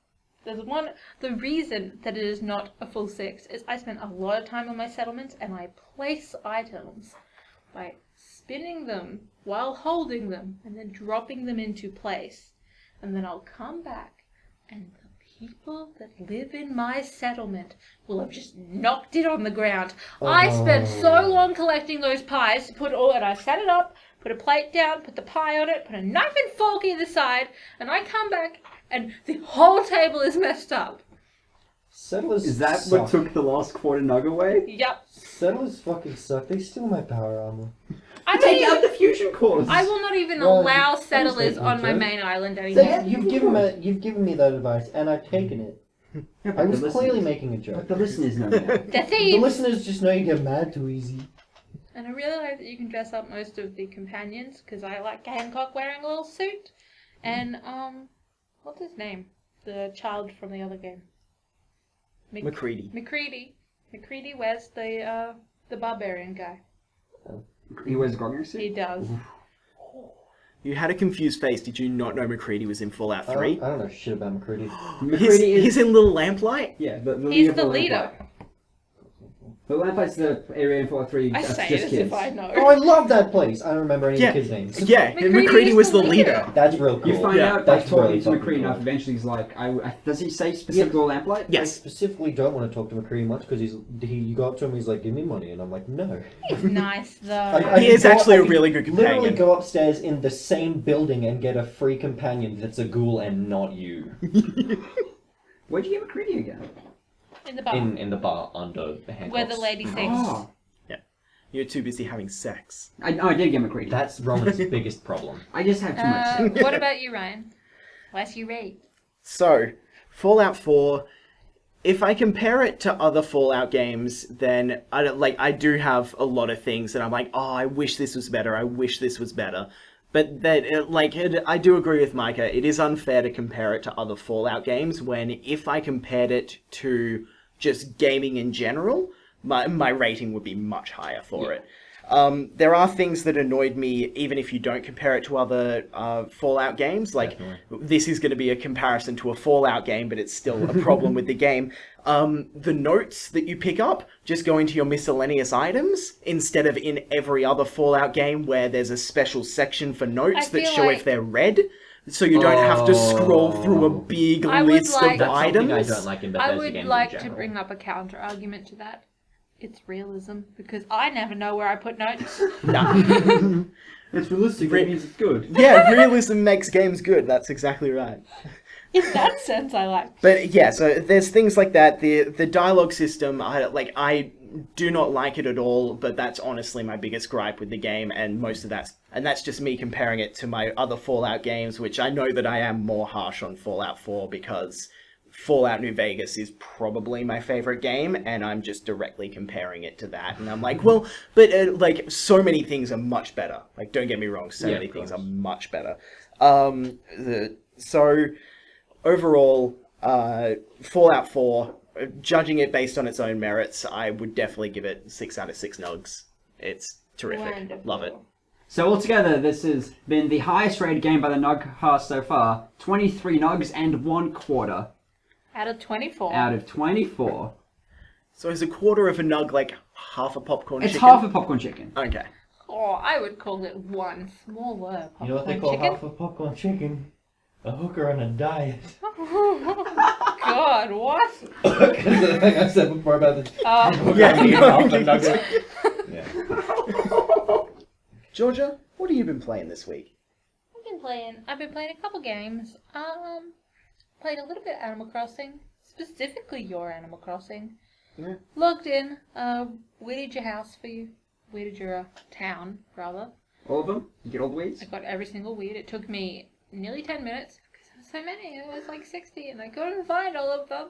The reason that it is not a full 6 is I spent a lot of time on my settlements and I place items by spinning them while holding them and then dropping them into place. And then I'll come back and the people that live in my settlement will have just knocked it on the ground. I spent so long collecting those pies and I set it up, put a plate down, put the pie on it, put a knife and fork either side, and I come back and the whole table is messed up. Settlers Is that suck. what took the last quarter nug away? Yep. Settlers fucking suck. They steal my power armor. Take out the fusion cores! I will not even Well, allow I'm just settlers taking on it, my Joe. main island anymore. You've given me that advice, and I've taken it. Yeah, I was the clearly listeners- making a joke. But the listeners know now. They're The thieves. listeners just know you get mad too easy. And I really like that you can dress up most of the companions, because I like Hancock wearing a little suit. And, what's his name? The child from the other game. McCready. McCready wears the barbarian guy. He wears a Grogner suit? He does. You had a confused face. Did you not know McCready was in Fallout I 3? don't know shit about McCready. McCready is... He's in Little Lamplight? Yeah, but He's the leader. But when I played the Area in 4-3, I that's say it just as kids. if I know. Oh, I love that place. I don't remember any of the kids' names. Yeah, McCready McCready is was the the leader. That's real cool. You find Yeah, out by that's talking really to fucking McCree enough, cool. eventually he's like, does he say specifically lamplight? I Yes. specifically don't want to talk to McCree much because you go up to him, he's like, "Give me money," and I'm like, "No." He's nice though. He is actually a I really good Literally companion. go upstairs in the same building and get a free companion that's a ghoul and not you. Where'd you get McCready again? In the bar. In the bar under the handcuffs. Where the lady sings. Oh, You're too busy having sex. I did get McCready. That's Roman's biggest problem. I just have too much sex. What about you, Ryan? What's your rate? So, Fallout 4, if I compare it to other Fallout games, then I do have a lot of things that I'm like, oh, I wish this was better, I wish this was better. But I do agree with Micah, it is unfair to compare it to other Fallout games when if I compared it to just gaming in general, my rating would be much higher for it. There are things that annoyed me, even if you don't compare it to other Fallout games. Like, this is going to be a comparison to a Fallout game, but it's still a problem with the game. The notes that you pick up just go into your miscellaneous items, instead of in every other Fallout game where there's a special section for notes that feel show like- if they're red. So you don't have to scroll through a big I would list like- of That's items. something I don't like in I Bethesda would games like in to general. bring up a counter argument to that. It's realism, because I never know where I put notes. Nah. It's realistic, that means it's good. Yeah, realism makes games good. That's exactly right. In that sense, I like. But yeah, so there's things like that. The dialogue system, I do not like it at all. But that's honestly my biggest gripe with the game, and that's just me comparing it to my other Fallout games, which I know that I am more harsh on Fallout 4 because Fallout New Vegas is probably my favorite game, and I'm just directly comparing it to that. And I'm like, well, but so many things are much better. Like, don't get me wrong, so Yeah, many of things course. are much better. So overall, Fallout 4, judging it based on its own merits, I would definitely give it 6 out of 6 nugs. It's terrific. Wonderful. Love it. So altogether, this has been the highest rated game by the Nuggcast so far. 23 nugs and 1/4 Out of 24. out of 24. So is a quarter of a nug like half a popcorn It's chicken? half a popcorn chicken. Okay. Oh, I would call it one smaller popcorn You know what they call chicken. half a popcorn chicken? A hooker on a diet. God, what? Because the thing I said before about the... Yeah. Georgia, what have you been playing this week? I've been playing a couple games. Played a little bit of Animal Crossing. Specifically your Animal Crossing. Yeah. Logged in, weeded your house for you. Weeded your town, rather. All of them? You get all the weeds? I got every single weed. It took me nearly 10 minutes because there were so many. It was like 60 and I couldn't find all of them.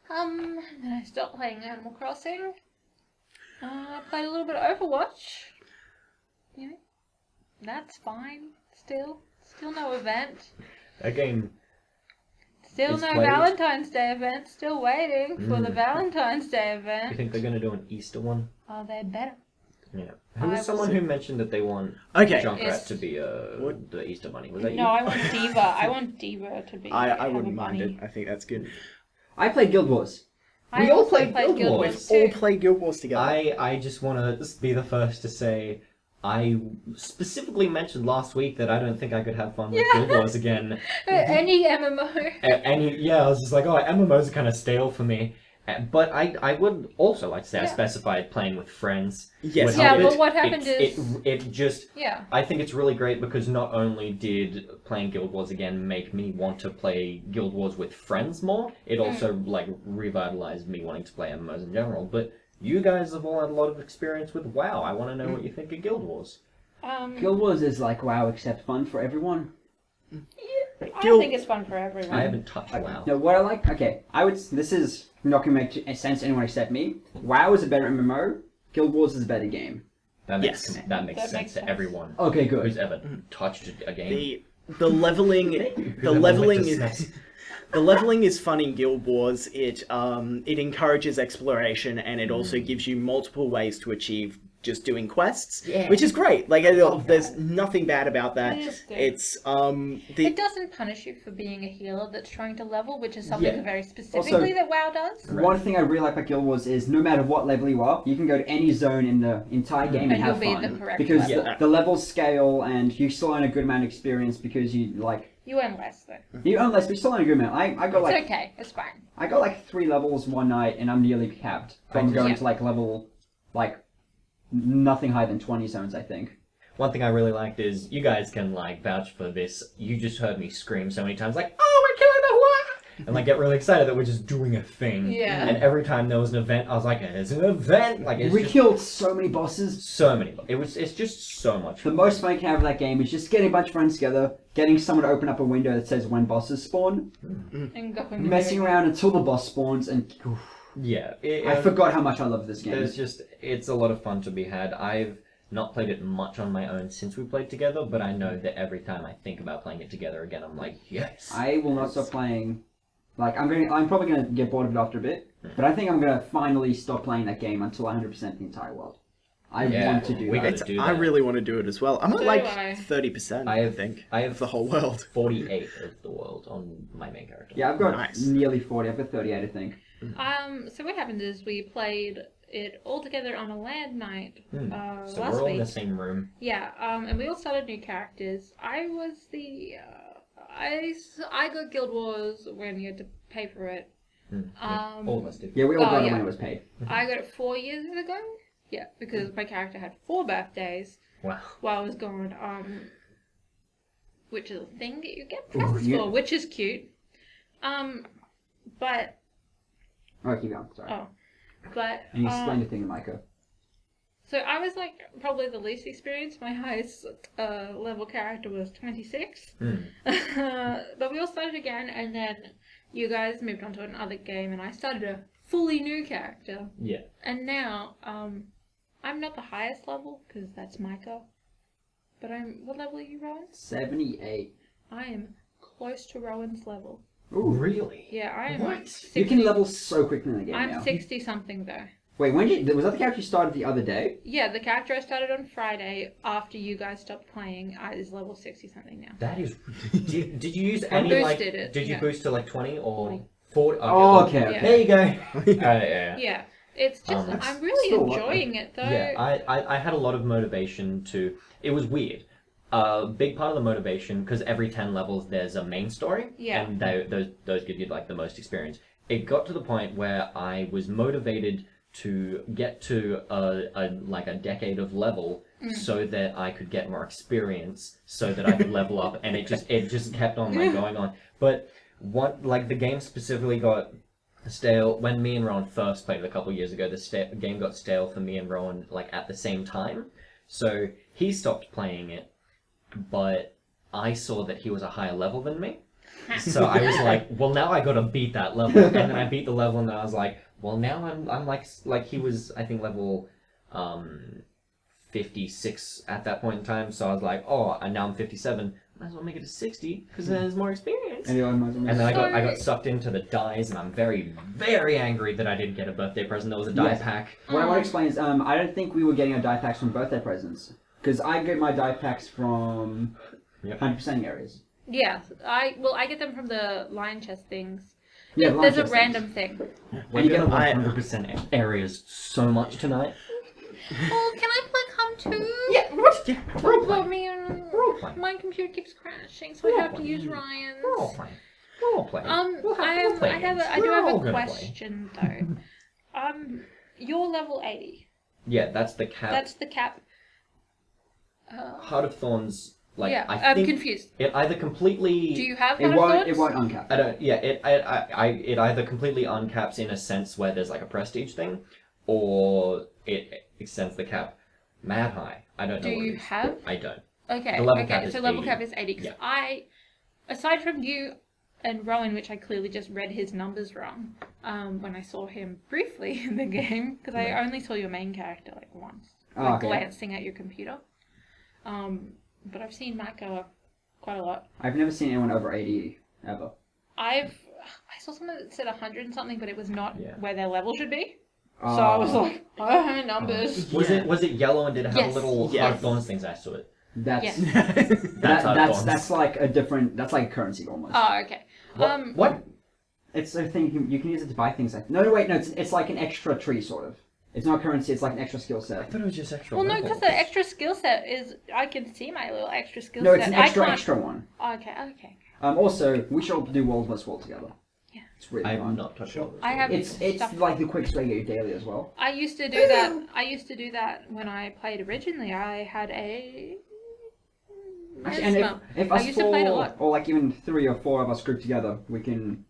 Then I stopped playing Animal Crossing. Played a little bit of Overwatch. You know, that's fine. Still no event. That game. Still It's no played. Valentine's Day event. Still waiting for the Valentine's Day You event. think they're gonna do an Easter one? Oh, they better. Yeah. I Who was will someone see. who mentioned that they want Okay. Junkrat It's- to be the Easter bunny? Was that No, you? I want Diva. I want Diva to be. I have a wouldn't mind bunny. it. I think that's good. I played Guild Wars. I We all also played Guild Guild Wars. Wars All too. play Guild Wars together. I just want to be the first to say I specifically mentioned last week that I don't think I could have fun with Guild Wars again. Any MMO. Yeah, I was just like, oh, MMOs are kind of stale for me. But I would also like to say I Yeah. specified playing with friends. Yes. would Yeah, help but it. what happened It's- is- it just. Yeah. I think it's really great because not only did playing Guild Wars again make me want to play Guild Wars with friends more, it also like revitalized me wanting to play MMOs in general. But you guys have all had a lot of experience with WoW. I want to know what you think of Guild Wars. Guild Wars is like WoW except fun for everyone. I Guild- think it's fun for everyone. I haven't touched WoW. No, what I like, okay, this is not going to make sense to anyone except me. WoW is a better MMO, Guild Wars is a better game. That makes Yes. that makes That sense makes to sense. everyone Okay, good. who's ever touched a game. The leveling the leveling is SNES. the leveling is fun in Guild Wars. It encourages exploration and it also gives you multiple ways to achieve just doing quests, Yeah. which is great. Like, there's nothing bad about that. It is good. It's It doesn't punish you for being a healer that's trying to level, which is something Yeah. very specifically that WoW does. One thing I really like about Guild Wars is no matter what level you are, you can go to any zone in the entire game and And have you'll fun. be the correct because level. the levels scale and you still earn a good amount of experience because you like You earn less though. you earn less, but you still earn a good amount. I got It's like okay. It's fine. I got like 3 levels one night and I'm nearly capped from going Yeah. to like level like nothing higher than 20 zones, I think. One thing I really liked is you guys can like vouch for this. You just heard me scream so many times, like, "Oh, we're killing the what?" and like get really excited that we're just doing a thing. Yeah. And every time there was an event, I was like, "It's an event!" Like it's We just killed so many bosses. so many. It's just so much. The most fun you can have with that game is just getting a bunch of friends together, getting someone to open up a window that says when bosses spawn, And going messing around until the boss spawns, and Yeah. I forgot how much I love this game. It's a lot of fun to be had. I've not played it much on my own since we played together, but I know that every time I think about playing it together again, I'm like, yes. I will not stop playing. Like I'm probably gonna get bored of it after a bit, but I think I'm gonna finally stop playing that game until 100% the entire world. I Yeah, want to do we that. gotta do I that. really want to do it as well. I'm at So like do I. 30%, I I have- think, I have of the whole world. 48 of the world on my main character. Yeah, I've got Nice. nearly 40. I've got 38, I think. So what happened is we played it all together on a land night So last we're all week. in the same room. Yeah, and we all started new characters. I was the I got Guild Wars when you had to pay for it. All of us did. Yeah, we all Oh, got it yeah. when it was paid. I got it 4 years ago. Yeah, because my character had 4 birthdays Wow. while I was gone. Which is a thing that you get presents yeah. for, which is cute. But Oh, keep going. Sorry. oh, but And you explained the thing to Micah. so I was like probably the least experienced. My highest level character was 26. But we all started again, and then you guys moved on to another game, and I started a fully new character. Yeah. And now, I'm not the highest level, because that's Micah. But what level are you, Rowan? 78. I am close to Rowan's level. Ooh. Really? Yeah, I am What? like 60. You can level so quickly in the game I'm now. 60 something though. Wait, was that the character you started the other day? Yeah, the character I started on Friday after you guys stopped playing is level 60 something now. That is. Did you use I any like? boosted it, Did you yeah. boost to like 20 or 40. 40? Oh, okay. Yeah. Okay. There you go. Yeah. Yeah, it's just, That's I'm really still a lot, enjoying it though. Yeah, I had a lot of motivation to. It was weird. A big part of the motivation, because every 10 levels there's a main story, Yeah. and those give you like the most experience. It got to the point where I was motivated to get to a decade of level so that I could get more experience, so that I could level up, and it just kept on like going on. But the game specifically got stale when me and Rowan first played it a couple years ago. The game got stale for me and Rowan like at the same time, so he stopped playing it. But I saw that he was a higher level than me. So I was like, well, now I gotta beat that level. And then I beat the level, and then I was like, well, now I'm like he was, I think, level 56 at that point in time. So I was like, oh, and now I'm 57. Might as well make it to 60, because there's more experience. Anyone might as well And then I got So- sucked into the dies, and I'm very, very angry that I didn't get a birthday present. There was a die Yes. pack. What I want to explain is, I don't think we were getting our die packs from birthday presents. Because I get my die packs from Yep. 100% areas. Yeah, I get them from the lion chest things. Yeah, There's a Lion Chest random thing. We're you gonna get- 100% areas so much tonight. Oh, can I play Come too? Yeah, what? Yeah, role Well, playing. me Role playing. my computer keeps crashing, so I have to use Ryan's. Role playing. Role playing. We'll have I role playing do games. have We're all a gonna play. question though. You're level 80. Yeah, that's the cap. That's the cap. Heart of Thorns. Like yeah, I I'm think confused. it either completely. Do you have It Heart of won't, Thorns? it won't uncap. I don't. Yeah, it either completely uncaps in a sense where there's like a prestige thing, or it extends the cap mad high. I don't know. Do what you it is. have? I don't. Okay, The level cap is so level 80. cap is 80. 'Cause Yeah. aside from you and Rowan, which I clearly just read his numbers wrong, when I saw him briefly in the game, because I only saw your main character like once, Oh, like okay. glancing at your computer. But I've seen Micah quite a lot. I've never seen anyone over 80 ever. I saw someone that said 100 and something, but it was not Yeah. where their level should be. So I was like, oh, numbers. Was it yellow and did it have Yes. a little Yes. hard bonus things next to it? That's Yes. that's like a different. That's like a currency almost. Oh, okay. What? It's a thing you can use it to buy things. Like no, wait, no. It's like an extra tree sort of. It's not currency. It's like an extra skill I set. thought it was just extra. Well, no, level. because the extra skill set is, I can see my little extra skill No, set. it's an I extra can't- one. Oh, okay. Also, we should all do World vs. World together. Yeah. It's really I've fun. not touched it. I have It's stuff. like the quickest way to get your daily as well. I used to do that. I used to do that when I played originally. I had a. Actually, and if I us used to play it a four, lot. or like even 3 or 4 of us grouped together, we can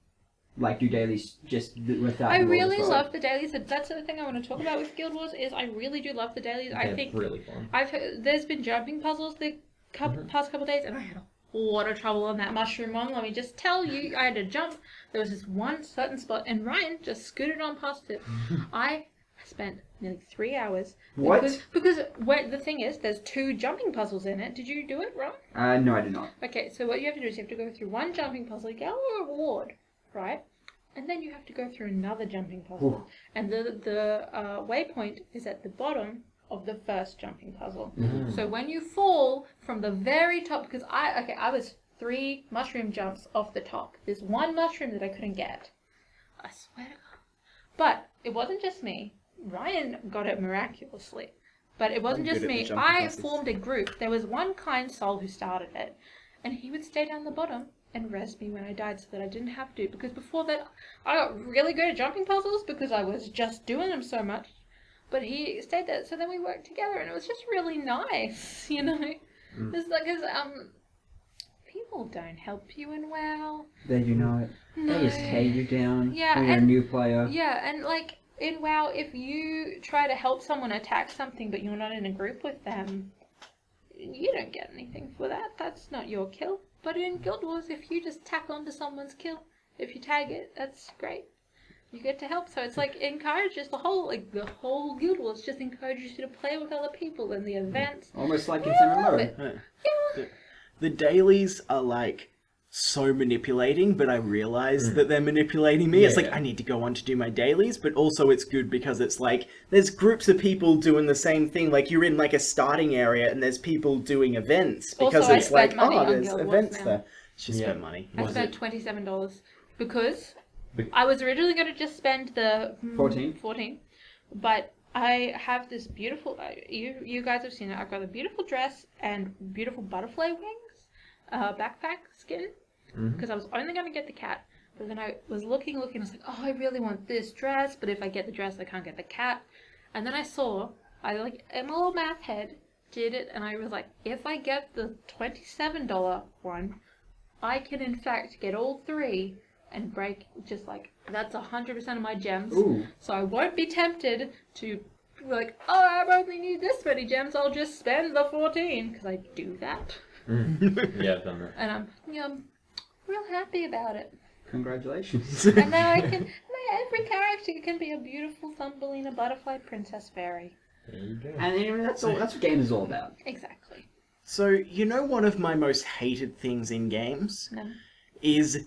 like do dailies just without. I the world really as well. love the dailies. That's the thing I want to talk about with Guild Wars is I really do love the dailies. I They're think really fun. there's been jumping puzzles the past couple days, and I had a lot of trouble on that mushroom one. Let me just tell you, I had to jump. There was this one certain spot, and Ryan just scooted on past it. I spent nearly 3 hours. What? Because the thing is, there's 2 jumping puzzles in it. Did you do it, Ryan? No, I did not. Okay, so what you have to do is you have to go through one jumping puzzle, you get a reward, right? And then you have to go through another jumping puzzle. Ooh. And the waypoint is at the bottom of the first jumping puzzle. So when you fall from the very top, because I was 3 mushroom jumps off the top. There's one mushroom that I couldn't get. I swear to God. But it wasn't just me. Ryan got it miraculously. But it wasn't I'm just good at the me. jumping I puzzles. formed a group. There was one kind soul who started it. And he would stay down the bottom and res me when I died so that I didn't have to. Because before that, I got really good at jumping puzzles because I was just doing them so much. But he stayed there, so then we worked together, and it was just really nice, you know? It's like, people don't help you in WoW. They do not. No. They just tear you down Yeah, when you're a and- new player. Yeah, and like, in WoW, if you try to help someone attack something but you're not in a group with them, you don't get anything for that. That's not your kill. But in Guild Wars, if you just tack onto someone's kill, if you tag it, that's great. You get to help. So it's like encourages the whole Guild Wars just encourages you to play with other people in the events. Almost like in I San love Remo. it. Yeah. The dailies are like so manipulating, but I realize that they're manipulating me. It's like Yeah. I need to go on to do my dailies, but also it's good because it's like there's groups of people doing the same thing. Like you're in like a starting area and there's people doing events because Also, I it's like spent money on there's Guild Wars events now. there. She Yeah. spent money. I spent $27 because I was originally going to just spend the 14, but I have this beautiful. You guys have seen it. I've got a beautiful dress and beautiful butterfly wings, backpack skin, because I was only going to get the cat. But then I was looking. I was like, oh, I really want this dress, but if I get the dress, I can't get the cat. And then I saw, in my little math head, did it, and I was like, if I get the $27 one, I can in fact get all 3 and break just like that's 100% of my gems. Ooh. So I won't be tempted to be like, oh, I only need this many gems. I'll just spend the 14 because I do that, Yeah, I've done that. and I'm real happy about it. Congratulations. And now every character can be a beautiful Thumbelina butterfly princess fairy. There you go. And you know, that's what games is all about. Exactly. So you know one of my most hated things in games No. is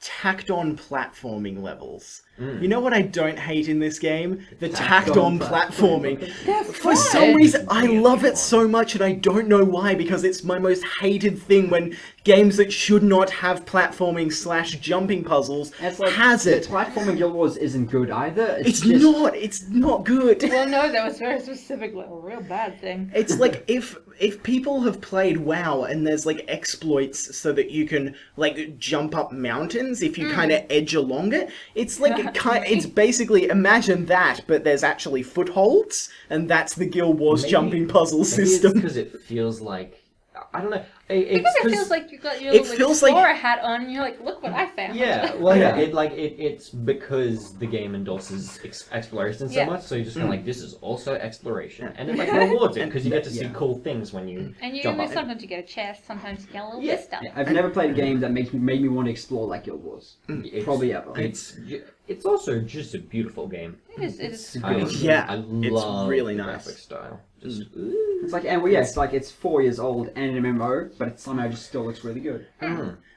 tacked on platforming levels. You know what I don't hate in this game? The tacked on platforming. For some reason, I love it so much and I don't know why, because it's my most hated thing when games that should not have platforming / jumping puzzles It's like, has it. The platforming Guild Wars isn't good either. It's just, it's not good. Well, no, that was very specific, like a real bad thing. It's like if people have played WoW and there's like exploits so that you can like jump up mountains if you kind of edge along it, it's like it's basically imagine that, but there's actually footholds, and that's the Guild Wars jumping puzzle system. Because it feels like I don't know. Because it feels like you got your It little feels like- explorer hat on, and you're like, look what I found. Yeah, well, yeah, it's because the game endorses exploration so Yeah. much, so you're just kind of like, this is also exploration, and it like rewards it because you get to see cool things when you And jump up. sometimes you get a chest, sometimes you get a little Yeah. vista. I've never played a game that made me want to explore like Guild Wars. It's- Probably ever. It's also just a beautiful game. It is. I mean, Yeah, I it's love really the nice. graphic style. Just It's like, and well, yeah, it's like it's 4 years old and an MMO, but it somehow just still looks really good.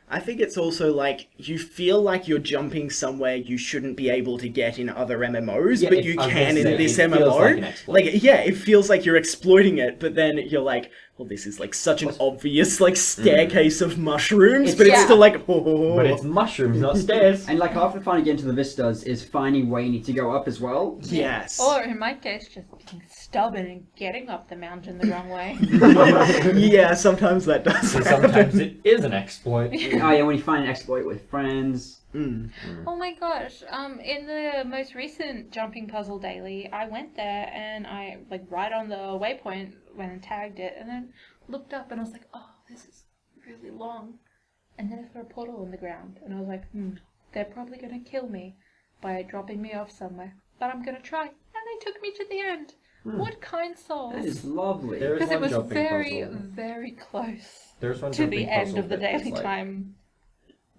I think it's also like you feel like you're jumping somewhere you shouldn't be able to get in other MMOs, Yeah, but you I was can gonna in say, this it feels MMO. like an exploit. Like, yeah, it feels like you're exploiting it, but then you're like, well, this is like such an obvious like staircase of mushrooms, but it's Yeah. still like, oh. But it's mushrooms, not stairs. And like half the fun of getting to the vistas is finding where you need to go up as well. Yes. Or in my case, just being stubborn and getting up the mountain the wrong way. Yeah, sometimes that does So happen. sometimes it is an exploit. Oh yeah, when you find an exploit with friends. Oh my gosh! In the most recent jumping puzzle daily, I went there and I like right on the waypoint went and tagged it, and then looked up and I was like, oh, this is really long. And then I saw a portal in the ground, and I was like, they're probably gonna kill me by dropping me off somewhere, but I'm gonna try. And they took me to the end. What kind souls? That is lovely. There is Because it one was jumping very, puzzle. very close There's one to the jumping end puzzle of the that is daily like- time.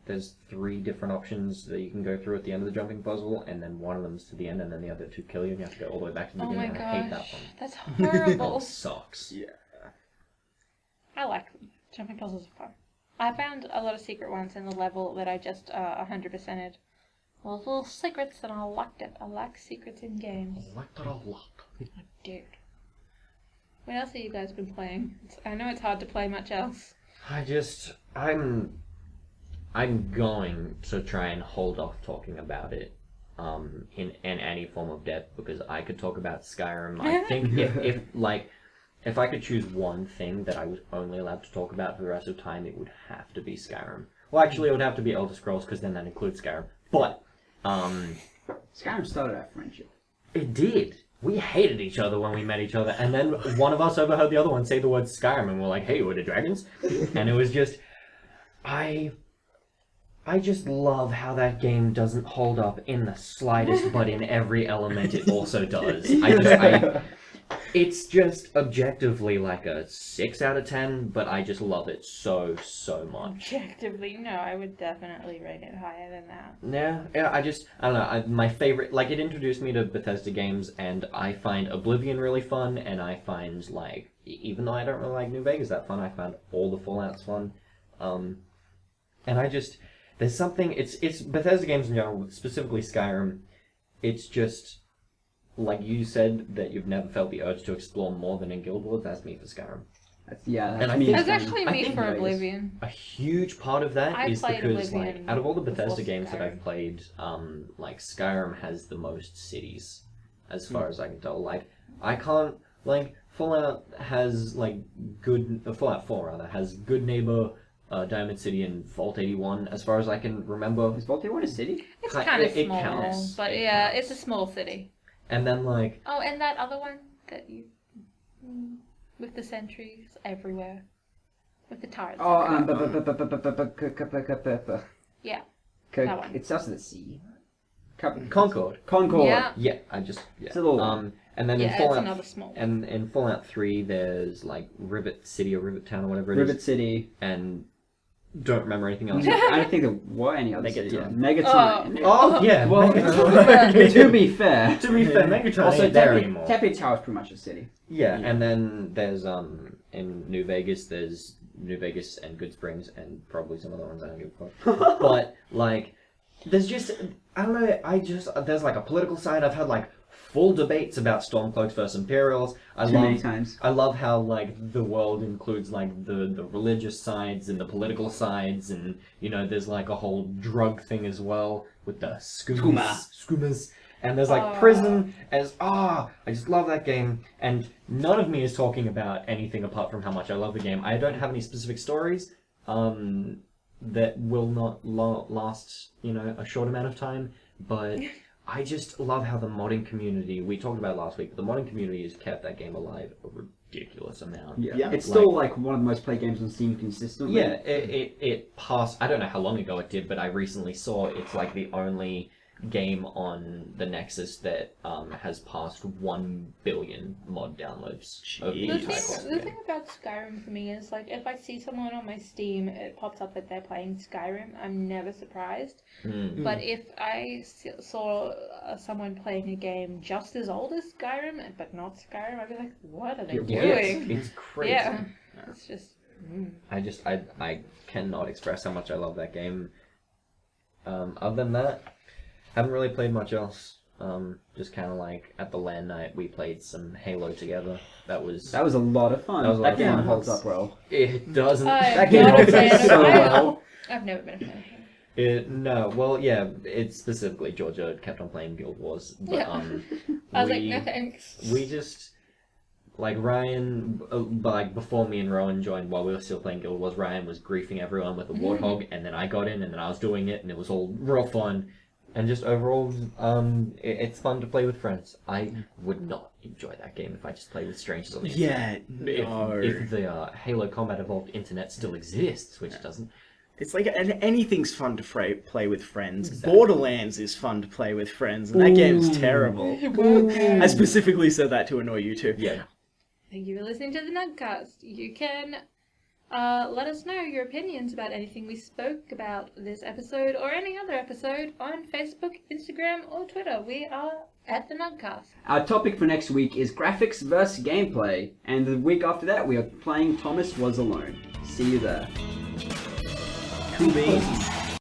There's 3 different options that you can go through at the end of the jumping puzzle, and then one of them's to the end, and then the other 2 kill you, and you have to go all the way back to the Oh my beginning. I hate that gosh, one. that's That horrible. one sucks. Yeah. I like them. Jumping puzzles are fun. I found a lot of secret ones in the level that I just 100%ed. Well, little secrets, and I liked it. I like secrets in games. I like that a lot. Dude. What else have you guys been playing? I know it's hard to play much else. I'm going to try and hold off talking about it in any form of depth, because I could talk about Skyrim. I think if I could choose one thing that I was only allowed to talk about for the rest of time, it would have to be Skyrim. Well, actually, it would have to be Elder Scrolls, because then that includes Skyrim. But Skyrim started our friendship. it did. We hated each other when we met each other, and then one of us overheard the other one say the word Skyrim, and we're like, "Hey, we're the dragons," and it was just, I just love how that game doesn't hold up in the slightest, but in every element it also does. It's just objectively like a 6 out of 10, but I just love it so much. Objectively, no, I would definitely rate it higher than that. Yeah, I don't know, my favorite, like, it introduced me to Bethesda games, and I find Oblivion really fun, and I find, like, even though I don't really like New Vegas that fun, I found all the Fallouts fun, and I just, there's something, it's Bethesda games in general, specifically Skyrim, it's just, like you said, that you've never felt the urge to explore more than in Guild Wars, that's me for Skyrim. That's me. I think- That's actually I me think for Vegas. Oblivion. A huge part of that I is played because, Oblivion like, out of all the before Bethesda games that I've Skyrim. played, like, Skyrim has the most cities, as far as I can tell. Like, I can't, like, Fallout has, like, Fallout 4, rather, has Good Neighbor, Diamond City, and Vault 81, as far as I can remember. Is Baltimore a city? It's Ki- kind of it small, counts. but It yeah, counts. it's a small city. And then, like, Oh, and that other one that you... with the sentries everywhere. With the turrets. Oh, Yeah. Co- that one. It starts with a C. Concord. Concord. Yeah. Yeah, It's a little one. And then Yeah, in it's Fallout, another small one. and in Fallout 3, there's, like, Rivet City or Rivet Town or whatever it is. Rivet City. And don't remember anything else. I don't think there were any other cities. Megaton. Megaton. Oh, yeah. Well, Megaton. to be fair. To be fair, Megatron Also, ain't there anymore. Tappy Tower is pretty much a city. Yeah, and then there's in New Vegas, there's New Vegas and Good Springs and probably some other ones I don't give a fuck. But like, there's just I don't know. There's like a political side. I've had like full debates about Stormcloaks versus Imperials. Too many times. I love how like the world includes like the religious sides and the political sides, and you know there's like a whole drug thing as well with the skumas. And there's like prison as I just love that game, and none of me is talking about anything apart from how much I love the game. I don't have any specific stories that will not last, you know, a short amount of time, but I just love how the modding community, we talked about it last week, but the modding community has kept that game alive a ridiculous amount. Yeah. It's still like one of the most played games on Steam consistently. Yeah, it passed, I don't know how long ago it did, but I recently saw it's like the only game on the Nexus that has passed 1 billion mod downloads of the The entire thing, the thing about Skyrim for me is, like, if I see someone on my Steam, it pops up that they're playing Skyrim, I'm never surprised. But if I saw someone playing a game just as old as Skyrim, but not Skyrim, I'd be like, what are they doing? It's crazy. Yeah, it's just I cannot express how much I love that game. Other than that, haven't really played much else. Just kind of like at the LAN night, we played some Halo together. That was That was a lot of fun. That was a lot of game fun. holds up well. It doesn't. That game holds up so well. I've never been a fan of him. No, well, yeah, it's specifically Georgia kept on playing Guild Wars, but Yeah. I was like, no thanks. we just like Ryan, like before me and Rowan joined, while we were still playing Guild Wars, Ryan was griefing everyone with a warthog, and then I got in, and then I was doing it, and it was all real fun, and just overall, it's fun to play with friends. I would not enjoy that game if I just played with strangers on the internet. Yeah, If the Halo Combat Evolved internet still exists, which it doesn't. It's like anything's fun to play with friends. Exactly. Borderlands is fun to play with friends, and that game's terrible. I specifically said that to annoy you too. Yeah. Thank you for listening to the Nuggcast. You can let us know your opinions about anything we spoke about this episode or any other episode on Facebook, Instagram, or Twitter. We are at the Nuggcast. Our topic for next week is graphics versus gameplay, and the week after that we are playing Thomas Was Alone. See you there. Cool beans.